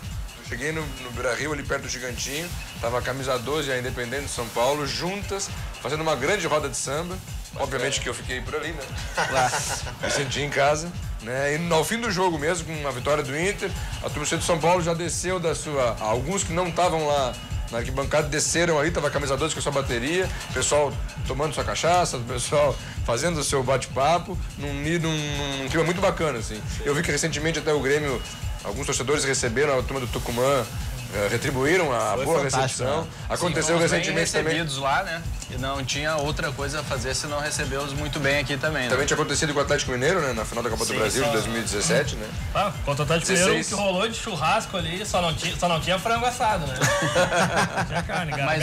Cheguei no Beira-Rio, ali perto do Gigantinho, tava a camisa 12 e a Independente de São Paulo, juntas, fazendo uma grande roda de samba. Obviamente que eu fiquei por ali, né? Me senti em casa, né? E ao fim do jogo mesmo, com a vitória do Inter, a torcida de São Paulo já desceu da sua... Alguns que não estavam lá na arquibancada desceram aí, tava a camisa 12 com a sua bateria, o pessoal tomando sua cachaça, o pessoal fazendo o seu bate-papo, num clima muito bacana, assim. Eu vi que recentemente até o Grêmio, alguns torcedores receberam, a turma do Tucumã, retribuíram a boa recepção. Aconteceu recentemente também. Lá, né? E não tinha outra coisa a fazer se não recebê-los muito bem aqui também, né? Também tinha acontecido com o Atlético Mineiro, né? Na final da Copa do Brasil de 2017, né? Contra o Atlético Mineiro, o que rolou de churrasco ali, só não tinha frango assado, né? Tinha carne, cara. Mas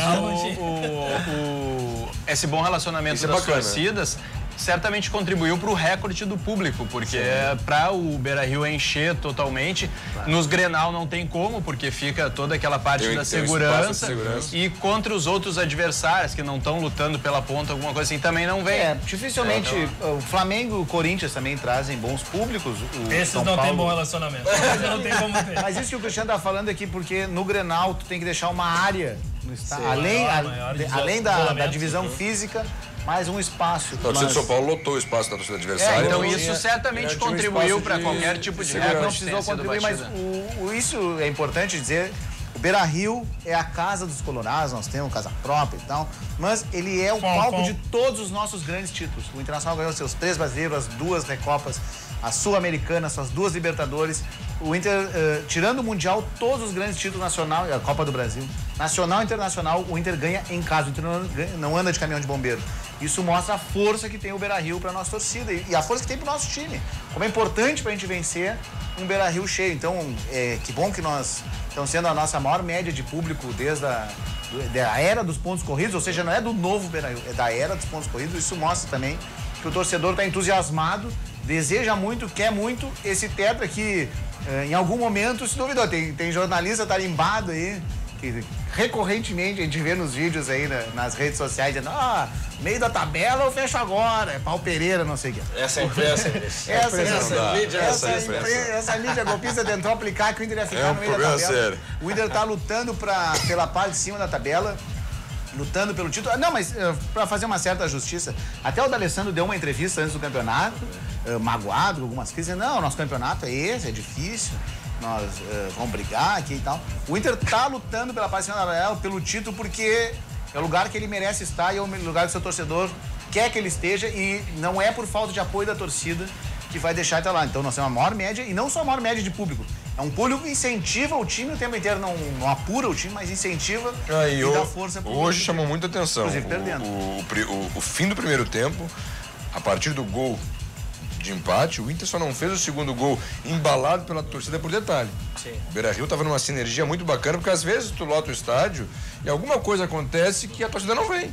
esse bom relacionamento das torcidas certamente contribuiu para o recorde do público, porque para o Beira-Rio encher totalmente, nos Grenal não tem como, porque fica toda aquela parte da segurança, e contra os outros adversários que não estão lutando pela ponta, alguma coisa assim, também não vem. Dificilmente o Flamengo e o Corinthians também trazem bons públicos. Esses São Paulo... têm bom relacionamento. Não tem como ter. Mas isso que o Cristiano tá falando aqui, porque no Grenal tu tem que deixar uma área no estádio, além da divisão física, mais um espaço. A torcida de São Paulo lotou o espaço da torcida adversária. Então isso certamente contribuiu para qualquer tipo de recorde. Não precisou contribuir, mas isso é importante dizer. O Beira-Rio é a casa dos colorados, nós temos casa própria e tal, mas ele é o palco de todos os nossos grandes títulos. O Internacional ganhou seus 3 brasileiros, as 2 Recopas, a Sul-Americana, suas 2 Libertadores. O Inter, tirando o Mundial, todos os grandes títulos nacional, a Copa do Brasil, nacional e internacional, o Inter ganha em casa. O Inter não anda de caminhão de bombeiro. Isso mostra a força que tem o Beira-Rio para a nossa torcida e a força que tem para o nosso time. Como é importante para a gente vencer um Beira-Rio cheio. Então, que bom que nós estamos sendo a nossa maior média de público desde a era dos pontos corridos, ou seja, não é do novo Beira-Rio, é da era dos pontos corridos. Isso mostra também que o torcedor está entusiasmado, deseja muito, quer muito esse tetra que em algum momento se duvidou. Tem jornalista tarimbado aí, que recorrentemente a gente vê nos vídeos aí nas redes sociais dizendo, meio da tabela eu fecho agora, é Pau Pereira, não sei o quê. Essa imprensa. Essa mídia golpista tentou aplicar que o Inter ia ficar no meio da tabela. Sério. O Inter tá lutando pela parte de cima da tabela lutando pelo título. Não, mas para fazer uma certa justiça, até o D'Alessandro deu uma entrevista antes do campeonato, magoado com algumas coisas, dizendo, não, nosso campeonato é esse, é difícil, nós vamos brigar aqui e tal. O Inter tá lutando pela paz pelo título porque é o lugar que ele merece estar e é o lugar que o seu torcedor quer que ele esteja e não é por falta de apoio da torcida que vai deixar até lá. Então nós temos a maior média, e não só a maior média de público. É um público que incentiva o time o tempo inteiro, não apura o time, mas incentiva e dá força pro hoje chamou muita atenção. Inclusive perdendo. O fim do primeiro tempo, a partir do gol de empate, o Inter só não fez o segundo gol embalado pela torcida por detalhe. Sim. O Beira-Rio estava numa sinergia muito bacana, porque às vezes tu lota o estádio e alguma coisa acontece que a torcida não vem.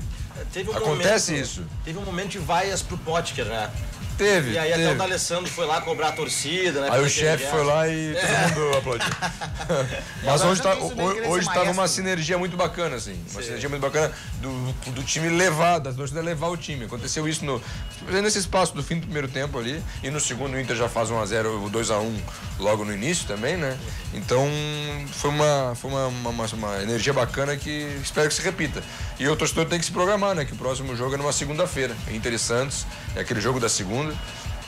Acontece isso. Teve um momento de vaias pro Potker, né? Teve. E aí até o D'Alessandro foi lá cobrar a torcida, né? Aí o chefe foi lá e todo mundo aplaudiu. Mas hoje tá numa sinergia muito bacana, assim. Uma sinergia muito bacana do time levar, da torcida levar o time. Aconteceu isso nesse espaço do fim do primeiro tempo ali. E no segundo o Inter já faz 1-0, o 2-1 logo no início também, né? Então foi uma energia bacana que espero que se repita. E o torcedor tem que se programar, né? Que o próximo jogo é numa segunda-feira. Inter e Santos, é aquele jogo da segunda.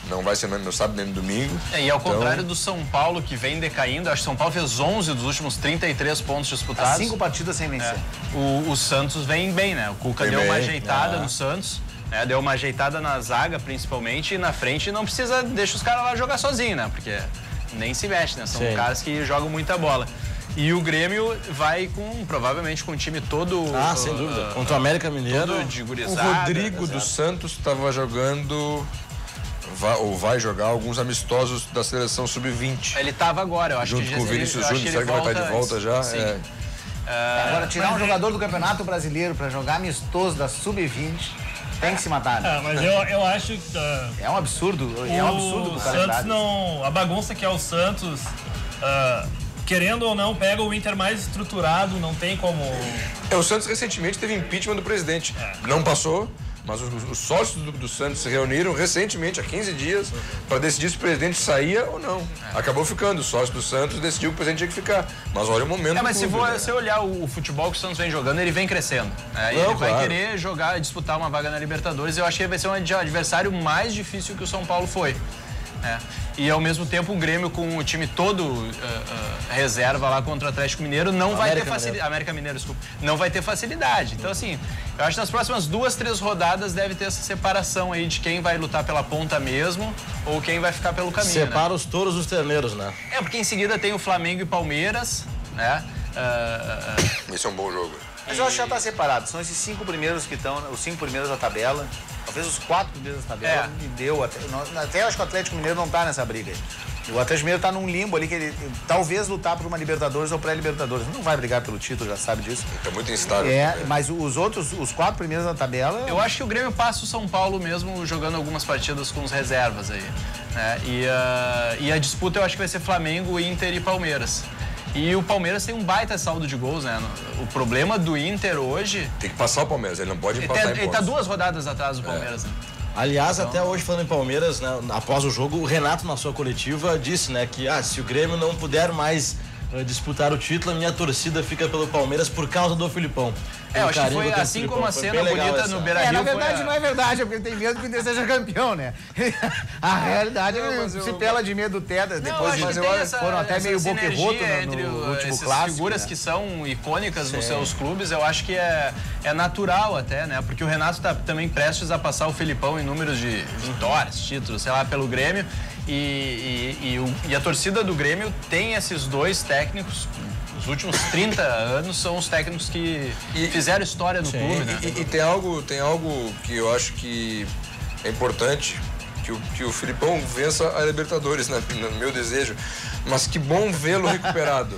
Não vai ser no sábado nem no domingo. E ao contrário do São Paulo, que vem decaindo, acho que São Paulo fez 11 dos últimos 33 pontos disputados. 5 partidas sem vencer. O Santos vem bem, né? O Cuca deu uma ajeitada no Santos, né? Deu uma ajeitada na zaga, principalmente, e na frente não precisa, deixa os caras lá jogar sozinho, né? Porque nem se mexe, né? São caras que jogam muita bola. E o Grêmio vai provavelmente com o time todo... sem dúvida. Contra o América Mineiro. Todo de gurizada. O Rodrigo dos Santos estava jogando... vai jogar alguns amistosos da seleção sub-20. Ele estava agora, eu acho junto com o Vinícius Júnior, será que vai estar de volta já? Sim. Agora, tirar um jogador do Campeonato Brasileiro para jogar amistoso da sub-20 tem que se matar, né? Mas eu acho que... É um absurdo. É um absurdo do calendário. Santos não... A bagunça que é o Santos... querendo ou não, pega o Inter mais estruturado, não tem como... O Santos recentemente teve impeachment do presidente. Não passou, mas os sócios do Santos se reuniram recentemente, há 15 dias, para decidir se o presidente saía ou não. Acabou ficando. O sócio do Santos decidiu que o presidente tinha que ficar. Mas olha o momento mas do clube, se você olhar o futebol que o Santos vem jogando, ele vem crescendo. Ele vai querer disputar uma vaga na Libertadores. Eu acho que ele vai ser um adversário mais difícil que o São Paulo foi. E ao mesmo tempo o Grêmio com o time todo reserva lá contra o Atlético Mineiro não vai ter facilidade. América Mineiro, desculpa. Não vai ter facilidade. Então, assim, eu acho que nas próximas 2, 3 rodadas deve ter essa separação aí de quem vai lutar pela ponta mesmo ou quem vai ficar pelo caminho. Separa os touros dos terneiros, né? Porque em seguida tem o Flamengo e Palmeiras, né? Esse é um bom jogo. Mas eu acho que já tá separado. São esses 5 primeiros que estão, os 5 primeiros da tabela. Talvez os 4 primeiros da tabela. E deu até acho que o Atlético Mineiro não tá nessa briga. O Atlético Mineiro tá num limbo ali que ele talvez lutar por uma Libertadores ou pré-Libertadores. Não vai brigar pelo título, já sabe disso. É muito instável. Mas os 4 primeiros da tabela... Eu acho que o Grêmio passa o São Paulo mesmo jogando algumas partidas com os reservas aí. Né? E a disputa eu acho que vai ser Flamengo, Inter e Palmeiras. E o Palmeiras tem um baita saldo de gols, né? O problema do Inter hoje... Tem que passar o Palmeiras, ele não pode empatar em pontos. Ele tá 2 rodadas atrás do Palmeiras, né? Aliás, até hoje falando em Palmeiras, né, após o jogo, o Renato na sua coletiva disse, né, que se o Grêmio não puder mais disputar o título, a minha torcida fica pelo Palmeiras por causa do Filipão. Eu acho que foi assim como a cena bonita no Beira-Rio. Na verdade não é verdade, é porque tem medo que o Inter seja campeão, né? A realidade é que se pela de medo do Teta, depois foram até meio boca e roto entre no último essas clássico. Figuras que são icônicas nos seus clubes, eu acho que é natural até, né? Porque o Renato tá também prestes a passar o Filipão em números de vitórias, títulos, sei lá, pelo Grêmio. E a torcida do Grêmio tem esses 2 técnicos. Os últimos 30 anos são os técnicos que fizeram história no clube, né? E tem algo que eu acho que é importante, que o Filipão vença a Libertadores, né? No meu desejo. Mas que bom vê-lo recuperado.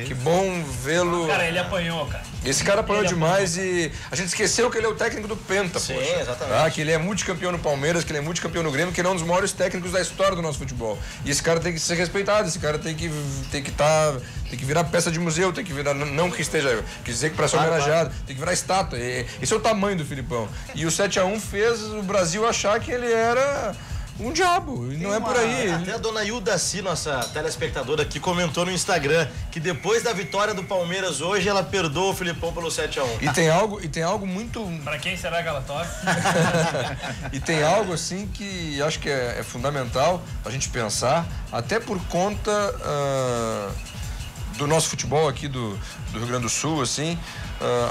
Que bom vê-lo... Cara, ele apanhou, cara. Esse cara apanhou demais e a gente esqueceu que ele é o técnico do Penta, Sim, poxa. exatamente. Que ele é multicampeão no Palmeiras, que ele é multicampeão no Grêmio, que ele é um dos maiores técnicos da história do nosso futebol. E esse cara tem que ser respeitado, esse cara tem que virar peça de museu, tem que virar, não que esteja, quer dizer que para ser homenageado, tem que virar estátua. Esse é o tamanho do Filipão. E o 7-1 fez o Brasil achar que ele era um diabo, e não é por aí. Até a dona Hildaci, nossa telespectadora aqui, comentou no Instagram que depois da vitória do Palmeiras hoje, ela perdoa o Filipão pelo 7-1. E tem algo muito... Pra quem será que ela torce? E tem algo assim que acho que é fundamental a gente pensar, até por conta do nosso futebol aqui do Rio Grande do Sul, assim,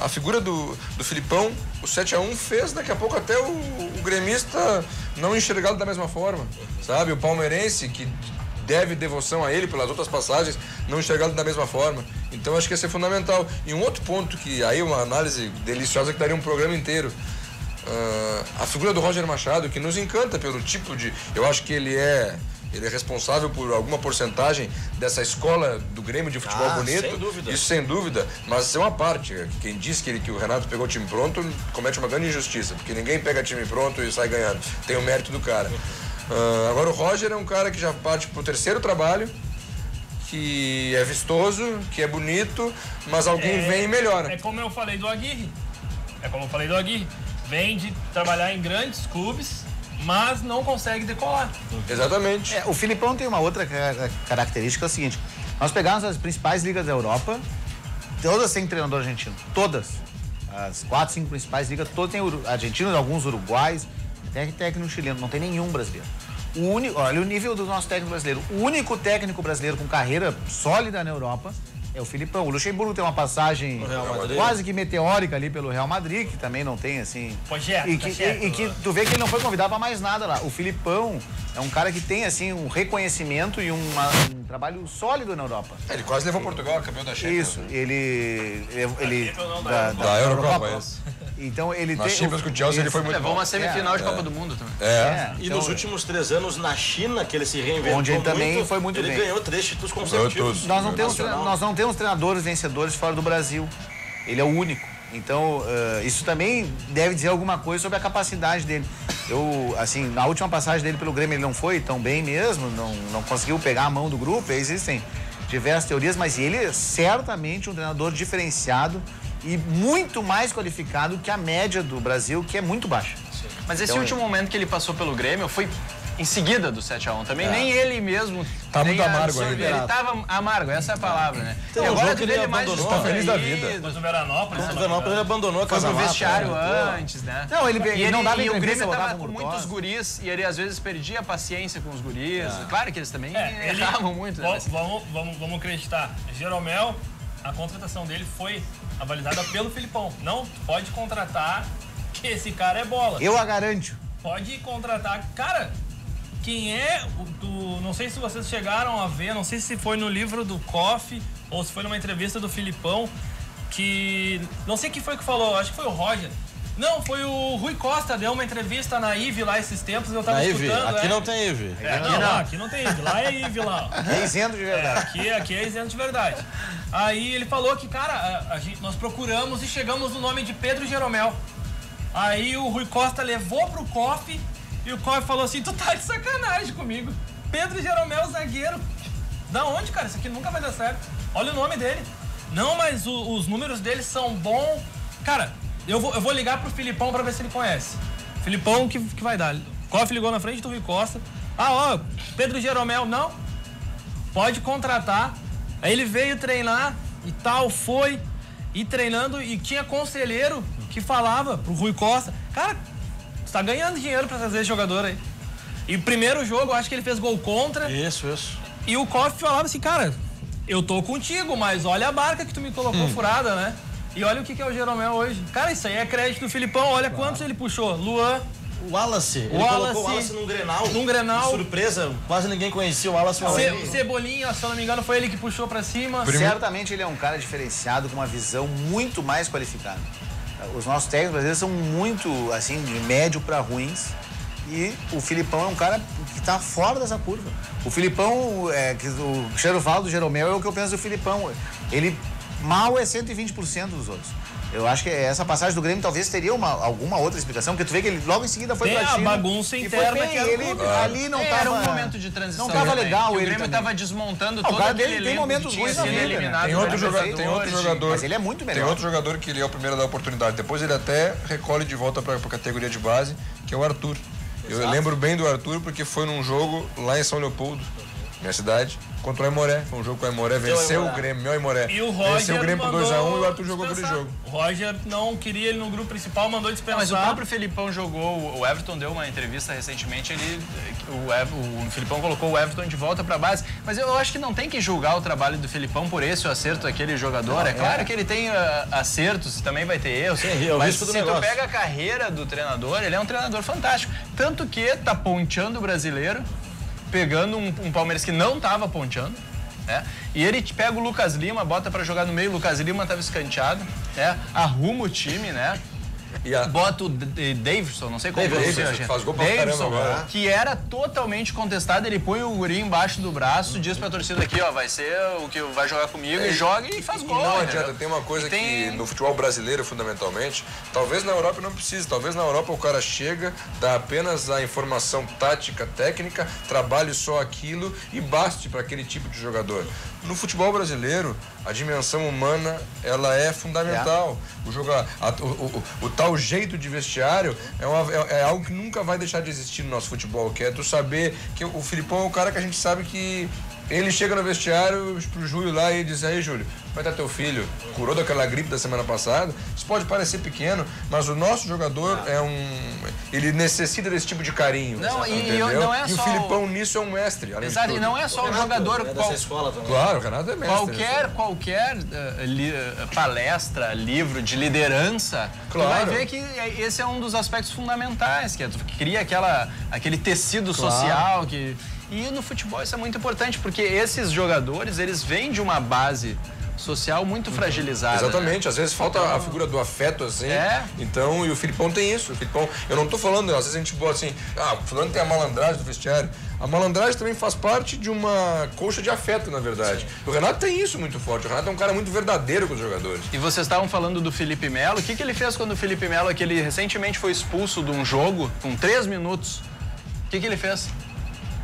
a figura do Filipão, o 7-1 fez daqui a pouco até o gremista não enxergá-lo da mesma forma, sabe? O palmeirense, que deve devoção a ele pelas outras passagens, não enxergá-lo da mesma forma. Então acho que esse é fundamental. E um outro ponto que aí uma análise deliciosa que daria um programa inteiro, a figura do Roger Machado, que nos encanta pelo tipo de... Eu acho que ele é responsável por alguma porcentagem dessa escola do Grêmio de futebol bonito. Sem dúvida. Isso sem dúvida, mas isso é uma parte. Quem diz que o Renato pegou o time pronto comete uma grande injustiça, porque ninguém pega time pronto e sai ganhando. Tem o mérito do cara. Agora o Roger é um cara que já parte pro terceiro trabalho, que é vistoso, que é bonito, mas alguém vem e melhora. É como eu falei do Aguirre. Vem de trabalhar em grandes clubes, mas não consegue decolar. Exatamente. O Filipão tem uma outra característica, é o seguinte: nós pegamos as principais ligas da Europa, todas têm treinador argentino, todas. As 4, 5 principais ligas, todas têm argentinos, alguns uruguais, até técnico chileno, não tem nenhum brasileiro. Olha o nível do nosso técnico brasileiro. O único técnico brasileiro com carreira sólida na Europa é o Filipão. O Luxemburgo tem uma passagem quase que meteórica ali pelo Real Madrid, que também não tem, assim... E que tu vê que ele não foi convidado para mais nada lá. O Filipão é um cara que tem, assim, um reconhecimento e um trabalho sólido na Europa. Ele quase levou Portugal, campeão da Champions. Isso, ele da Eurocopa. Então ele na Champions com o Chelsea ele foi muito levou uma semifinal de Copa do Mundo também. E então, nos últimos 3 anos na China, que ele se reinventou onde ele também foi muito bem. Ele ganhou 3 títulos consecutivos. Nós não temos treinadores vencedores fora do Brasil. Ele é o único. Então, isso também deve dizer alguma coisa sobre a capacidade dele. Assim, na última passagem dele pelo Grêmio ele não foi tão bem mesmo, não conseguiu pegar a mão do grupo, existem diversas teorias, mas ele é certamente um treinador diferenciado e muito mais qualificado que a média do Brasil, que é muito baixa. Mas esse último momento que ele passou pelo Grêmio foi em seguida do 7-1 também, nem ele mesmo... Tá muito amargo ainda. Ele tava amargo, essa é a palavra, né? Então, e agora que ele abandonou, tá feliz da vida. Depois do Veranópolis. Ele abandonou a foi casa pro vestiário antes, né? Não, ele não dava e o Grêmio tava com com muitos guris e ele às vezes perdia a paciência com os guris. Claro que eles também erravam muito. Né? Vamos acreditar. Jeromel, a contratação dele foi avalizada pelo Filipão. Não pode contratar que esse cara é bola. Eu a garanto. Pode contratar. Cara, quem é do... Não sei se vocês chegaram a ver, não sei se foi no livro do Koff ou se foi numa entrevista do Filipão, que... Não sei quem foi que falou, acho que foi o Roger. Não, foi o Rui Costa, deu uma entrevista na IVE lá esses tempos, eu tava escutando. Aqui não tem IVE. Aqui não tem IVE, lá é IVE lá. É isento de verdade. Aqui é isento de verdade. Aí ele falou que, cara, nós procuramos e chegamos no nome de Pedro Jeromel. Aí o Rui Costa levou pro Koff e o Koff falou assim, tu tá de sacanagem comigo. Pedro Jeromel, zagueiro. Da onde, cara? Isso aqui nunca vai dar certo. Olha o nome dele. Não, mas os números dele são bons. Cara, eu vou ligar pro Filipão pra ver se ele conhece. Filipão que vai dar. Koff ligou na frente do Rui Costa. Pedro Jeromel, não. Pode contratar. Aí ele veio treinar e tal, foi ir treinando e tinha conselheiro que falava pro Rui Costa, cara, você tá ganhando dinheiro pra trazer esse jogador aí. E o primeiro jogo, eu acho que ele fez gol contra. Isso. E o Koff falava assim, cara, eu tô contigo, mas olha a barca que tu me colocou furada, né? E olha o que é o Jeromel hoje. Cara, isso aí é crédito do Filipão, olha quantos ele puxou. Luan. O Wallace. Ele colocou o Wallace num Grenal. Surpresa, quase ninguém conhecia o Wallace. Cebolinha, se eu não me engano, foi ele que puxou pra cima. Certamente ele é um cara diferenciado, com uma visão muito mais qualificada. Os nossos técnicos brasileiros são muito, assim, de médio para ruins. E o Filipão é um cara que tá fora dessa curva. O Filipão, que o Cristiano fala do Jeromel, é o que eu penso do Filipão. Ele mal é 120% dos outros. Eu acho que essa passagem do Grêmio talvez teria alguma outra explicação, porque tu vê que ele logo em seguida foi pra China. Tem a bagunça interna que ele ali não tava... Era um momento de transição. Não tava legal ele. O Grêmio tava desmontando todo aquele elenco. Tem momentos ruins na vida, eliminado. Tem outro jogador. Mas ele é muito melhor. Tem outro jogador que ele é o primeiro a dar oportunidade. Depois ele até recolhe de volta pra categoria de base, que é o Arthur. Eu lembro bem do Arthur porque foi num jogo lá em São Leopoldo, minha cidade, contra o Aimoré. Foi um jogo com o Aimoré, venceu o Grêmio, meu Aimoré. E o Roger venceu o Grêmio por 2-1 e o Arthur jogou aquele jogo. O Roger não queria ele no grupo principal, mandou dispensar. Mas o próprio Felipão jogou, o Everton deu uma entrevista recentemente, o Felipão colocou o Everton de volta para a base. Mas eu acho que não tem que julgar o trabalho do Felipão por esse ou acerto daquele jogador. É claro que ele tem acertos, também vai ter erros. Sim, mas se tu pega a carreira do treinador, ele é um treinador fantástico. Tanto que tá ponteando o brasileiro, pegando um Palmeiras que não estava ponteando, né? E ele pega o Lucas Lima, bota para jogar no meio, o Lucas Lima estava escanteado, né? Arruma o time, né? Bota o Davidson, não sei como faz gol pra caramba agora. Que era totalmente contestado, ele põe o guri embaixo do braço, diz pra torcida aqui, ó, vai ser o que vai jogar comigo, e joga e faz gol. Não adianta, tem uma coisa que no futebol brasileiro, fundamentalmente, talvez na Europa não precise, talvez na Europa o cara chega, dá apenas a informação tática, técnica, trabalhe só aquilo e baste para aquele tipo de jogador. No futebol brasileiro, a dimensão humana, ela é fundamental. O tal jeito de vestiário é algo que nunca vai deixar de existir no nosso futebol, que é tu saber que o Filipão é o cara que a gente sabe que ele chega no vestiário pro Júlio lá e diz: aí, Júlio, como é que tá teu filho? Curou daquela gripe da semana passada? Isso pode parecer pequeno, mas o nosso jogador ele necessita desse tipo de carinho. Não, não é e só o Filipão nisso é um mestre. Exato, e não é só o jogador. Claro, o Renato é mestre. Qualquer palestra, livro de liderança, tu vai ver que esse é um dos aspectos fundamentais, que tu cria aquele tecido social que... E no futebol isso é muito importante, porque esses jogadores, eles vêm de uma base social muito fragilizada. Exatamente, né? Às vezes falta a figura do afeto, assim. Então, e o Filipão tem isso. O Filipão, eu não tô falando, às vezes a gente boa assim, o fulano tem a malandragem do vestiário. A malandragem também faz parte de uma colcha de afeto, na verdade. O Renato tem isso muito forte. O Renato é um cara muito verdadeiro com os jogadores. E vocês estavam falando do Felipe Melo. O que ele fez quando o Felipe Melo, que ele recentemente foi expulso de um jogo, com 3 minutos? O que ele fez?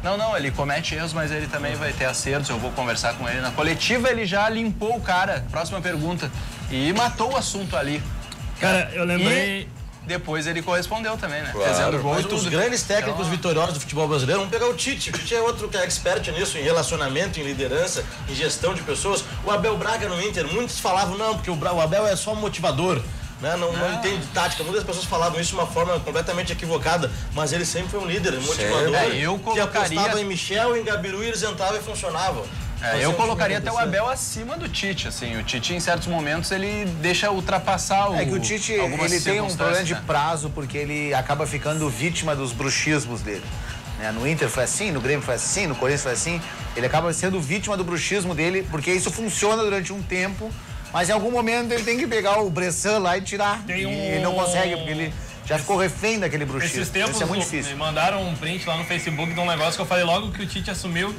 Não, ele comete erros, mas ele também vai ter acertos, eu vou conversar com ele. Na coletiva ele já limpou o cara, próxima pergunta, e matou o assunto ali. Cara, eu lembrei... E depois ele correspondeu também, né? Claro. Fazendo gol e tudo. Os grandes técnicos vitoriosos do futebol brasileiro, vamos pegar o Tite. O Tite é outro que é expert nisso, em relacionamento, em liderança, em gestão de pessoas. O Abel Braga no Inter, muitos falavam, não, porque o Abel é só motivador. Né? Não entende tática. Muitas pessoas falavam isso de uma forma completamente equivocada, mas ele sempre foi um líder, um motivador. Eu colocaria... Que apostava em Michel, em Gabiru, e eles entravam e funcionavam. Eu colocaria até o Abel acima do Tite, assim. O Tite, em certos momentos, ele deixa ultrapassar o... É que o Tite, ele tem um problema de prazo, porque ele acaba ficando vítima dos bruxismos dele. No Inter foi assim, no Grêmio foi assim, no Corinthians foi assim. Ele acaba sendo vítima do bruxismo dele, porque isso funciona durante um tempo, mas em algum momento ele tem que pegar o Bressan lá e tirar. E ele não consegue, porque ele já ficou refém daquele bruxismo. Esses tempos, isso é muito difícil. Me mandaram um print lá no Facebook de um negócio que eu falei logo que o Tite assumiu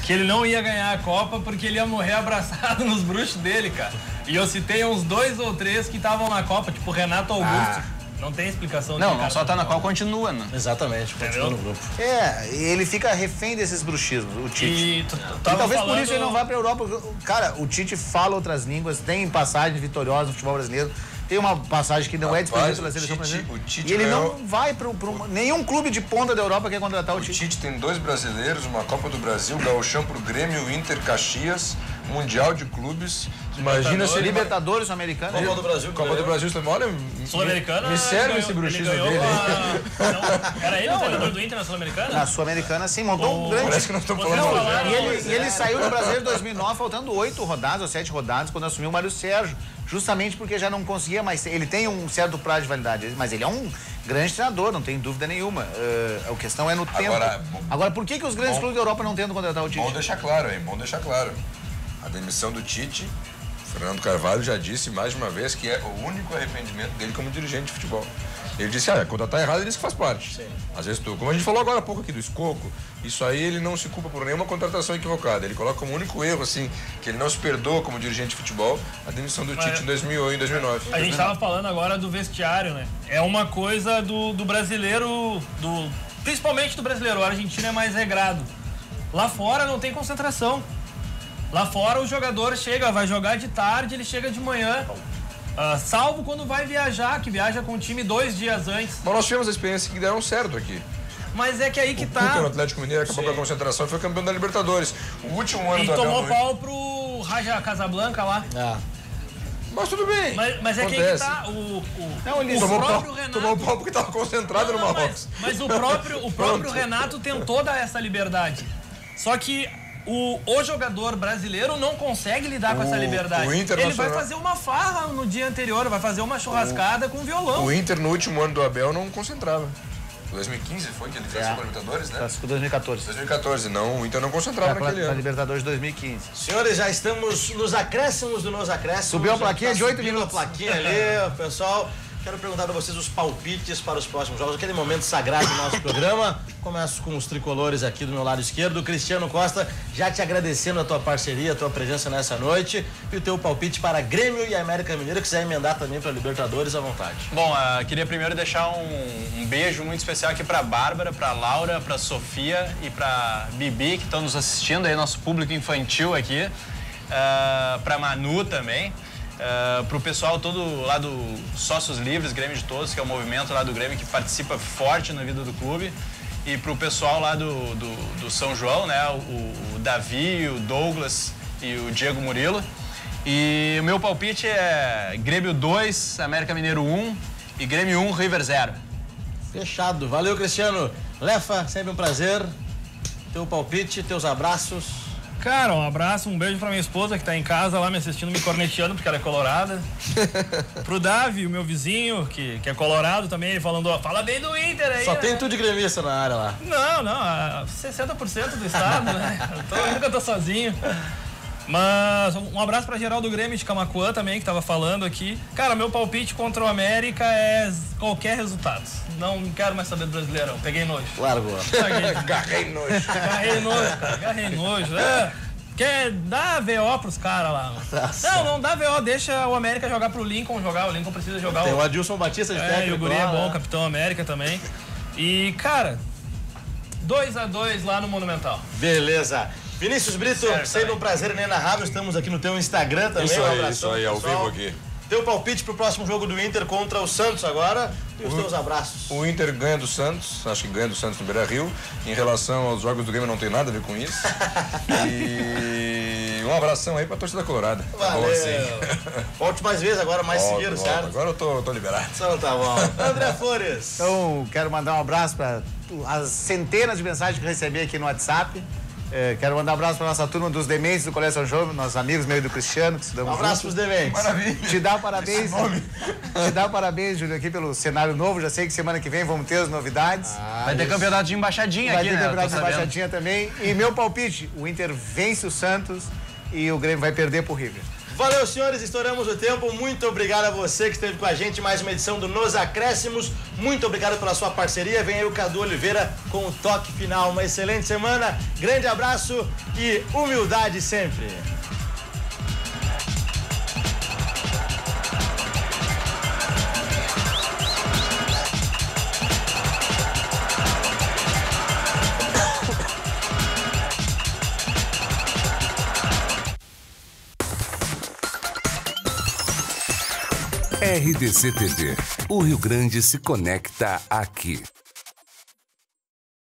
que ele não ia ganhar a Copa porque ele ia morrer abraçado nos bruxos dele, cara. E eu citei uns 2 ou 3 que estavam na Copa, tipo Renato Augusto. Não tem explicação. Não só tá na qual continua, né? Exatamente, continua no grupo. E ele fica refém desses bruxismos, o Tite. E talvez por isso ele não vá pra Europa. Cara, o Tite fala outras línguas, tem passagens vitoriosas no futebol brasileiro. Tem uma passagem que não é disponível pela seleção brasileira. E ele não vai para nenhum clube de ponta da Europa quer contratar o Tite. O Tite tem 2 brasileiros, uma Copa do Brasil, Gauchão pro Grêmio, Inter, Caxias, Mundial de Clubes. Imagina se ele... Libertadores, Sul-Americana. Copa do Brasil. Copa do Brasil, olha... Sul-Americana... Me serve esse bruxismo dele. Era ele o treinador do Inter na Sul-Americana? Na Sul-Americana, sim, montou um grande... Parece que nós estamos falando... E ele saiu do Brasileiro em 2009, faltando 8 rodadas ou 7 rodadas, quando assumiu o Mário Sérgio. Justamente porque já não conseguia mais... Ele tem um certo prazo de validade, mas ele é um grande treinador, não tem dúvida nenhuma. A questão é no tempo. Agora, por que os grandes clubes da Europa não tentam contratar o Tite? Bom deixar claro, hein? Bom deixar claro. A demissão do Tite, Fernando Carvalho já disse mais de uma vez que é o único arrependimento dele como dirigente de futebol. Ele disse, contratar errado, ele disse que faz parte. Sim. Às vezes, como a gente falou agora há pouco aqui do Escoco, isso aí ele não se culpa por nenhuma contratação equivocada. Ele coloca como único erro, assim, que ele não se perdoa como dirigente de futebol, a demissão do Tite em 2008 e 2009. A gente estava falando agora do vestiário, né? É uma coisa do brasileiro, principalmente do brasileiro. O argentino é mais regrado. Lá fora não tem concentração. Lá fora o jogador vai jogar de tarde, ele chega de manhã. Salvo quando vai viajar, que viaja com o time 2 dias antes. Mas nós tivemos a experiência que deram certo aqui. Mas é que aí que O Cuca tá. no Atlético Mineiro acabou com a concentração e foi campeão da Libertadores. O último ano E do Abel tomou no- pau pro Raja Casablanca lá. Mas tudo bem. Mas é que aí que acontece. tá. O Tomou próprio pau, Renato. tomou pau porque estava concentrado no Não, Marrocos. mas o próprio Renato tentou dar essa liberdade. Só que o jogador brasileiro não consegue lidar com essa liberdade. o Ele vai Internacional- fazer uma farra no dia anterior, vai fazer uma churrascada com violão. O Inter no último ano do Abel não concentrava. 2015 foi que ele fez a Libertadores, né? Clássico 2014. 2014, não, o Inter não concentrava naquele Pra ano. Libertadores de 2015. Senhores, já estamos nos acréscimos do Nos Acréscimos. Subiu a Já plaquinha tá de 8 subindo minutos. a plaquinha ali, pessoal. Quero perguntar para vocês os palpites para os próximos jogos, aquele momento sagrado do nosso programa. Começo com os tricolores aqui do meu lado esquerdo. Cristiano Costa, já te agradecendo a tua parceria, a tua presença nessa noite. E o teu palpite para Grêmio e América Mineiro, que quiser emendar também para Libertadores, à vontade. Bom, queria primeiro deixar um beijo muito especial aqui para Bárbara, para Laura, para Sofia e para Bibi, que estão nos assistindo aí, nosso público infantil aqui. Para Manu também. Para o pessoal todo lá do Sócios Livres, Grêmio de Todos, que é o movimento lá do Grêmio que participa forte na vida do clube. E para o pessoal lá do São João, né? O Davi, o Douglas e o Diego Murilo. E o meu palpite é Grêmio 2, América Mineiro 1 e Grêmio 1, River 0. Fechado. Valeu, Cristiano. Lefa, sempre um prazer. Teu palpite, teus abraços. Cara, um abraço, um beijo pra minha esposa que tá em casa lá me assistindo, me corneteando porque ela é colorada. Pro Davi, o meu vizinho, que é colorado também, ele falando, ó, fala bem do Inter aí. Só né? tem tudo de gremista na área lá. Não, 60% do estado, né? Eu nunca tô sozinho. Mas um abraço pra geral do Grêmio de Camaquã também, que tava falando aqui. Cara, meu palpite contra o América é qualquer resultado. Não quero mais saber do Brasileirão. Peguei nojo. Largou. Garrei nojo. Agarrei nojo, cara. Agarrei nojo. Quer dar VO pros caras lá. Não dá VO. Deixa o América jogar pro Lincoln jogar. O Lincoln precisa jogar. Tem o Adilson Batista de técnico. E o Guri lá, é bom, né? Capitão América também. E, cara, 2-2 lá no Monumental. Beleza. Vinícius Brito, sempre um prazer inenarrável. Estamos aqui no teu Instagram também. Isso Um aí, abração, isso aí, ao pessoal. vivo aqui. Teu palpite pro próximo jogo do Inter contra o Santos agora. E os teus abraços. O Inter ganha do Santos, acho que ganha do Santos no Beira-Rio. Em relação aos jogos do Grêmio não tem nada a ver com isso. E um abração aí pra torcida colorada. Tá bom Valeu. assim. Volte mais vezes agora, mais seguido, Volto. certo? Agora eu tô liberado. Então tá bom. André Flores. Então, quero mandar um abraço para as centenas de mensagens que eu recebi aqui no WhatsApp. Quero mandar um abraço para nossa turma dos dementes do Colégio São João, nossos amigos meio do Cristiano, que estudamos Um abraço pros dementes. Maravilha. Te dá parabéns. Te dá parabéns, Júlio, aqui pelo cenário novo. Já sei que semana que vem vamos ter as novidades. Vai ter campeonato de embaixadinha Vai aqui, ter né? Eu tô campeonato de sabendo. baixadinha também. E meu palpite, o Inter vence o Santos e o Grêmio vai perder pro River. Valeu, senhores, estouramos o tempo. Muito obrigado a você que esteve com a gente. Mais uma edição do Nos Acréscimos. Muito obrigado pela sua parceria. Vem aí o Cadu Oliveira com o toque final. Uma excelente semana. Grande abraço e humildade sempre. RDC TV. O Rio Grande se conecta aqui.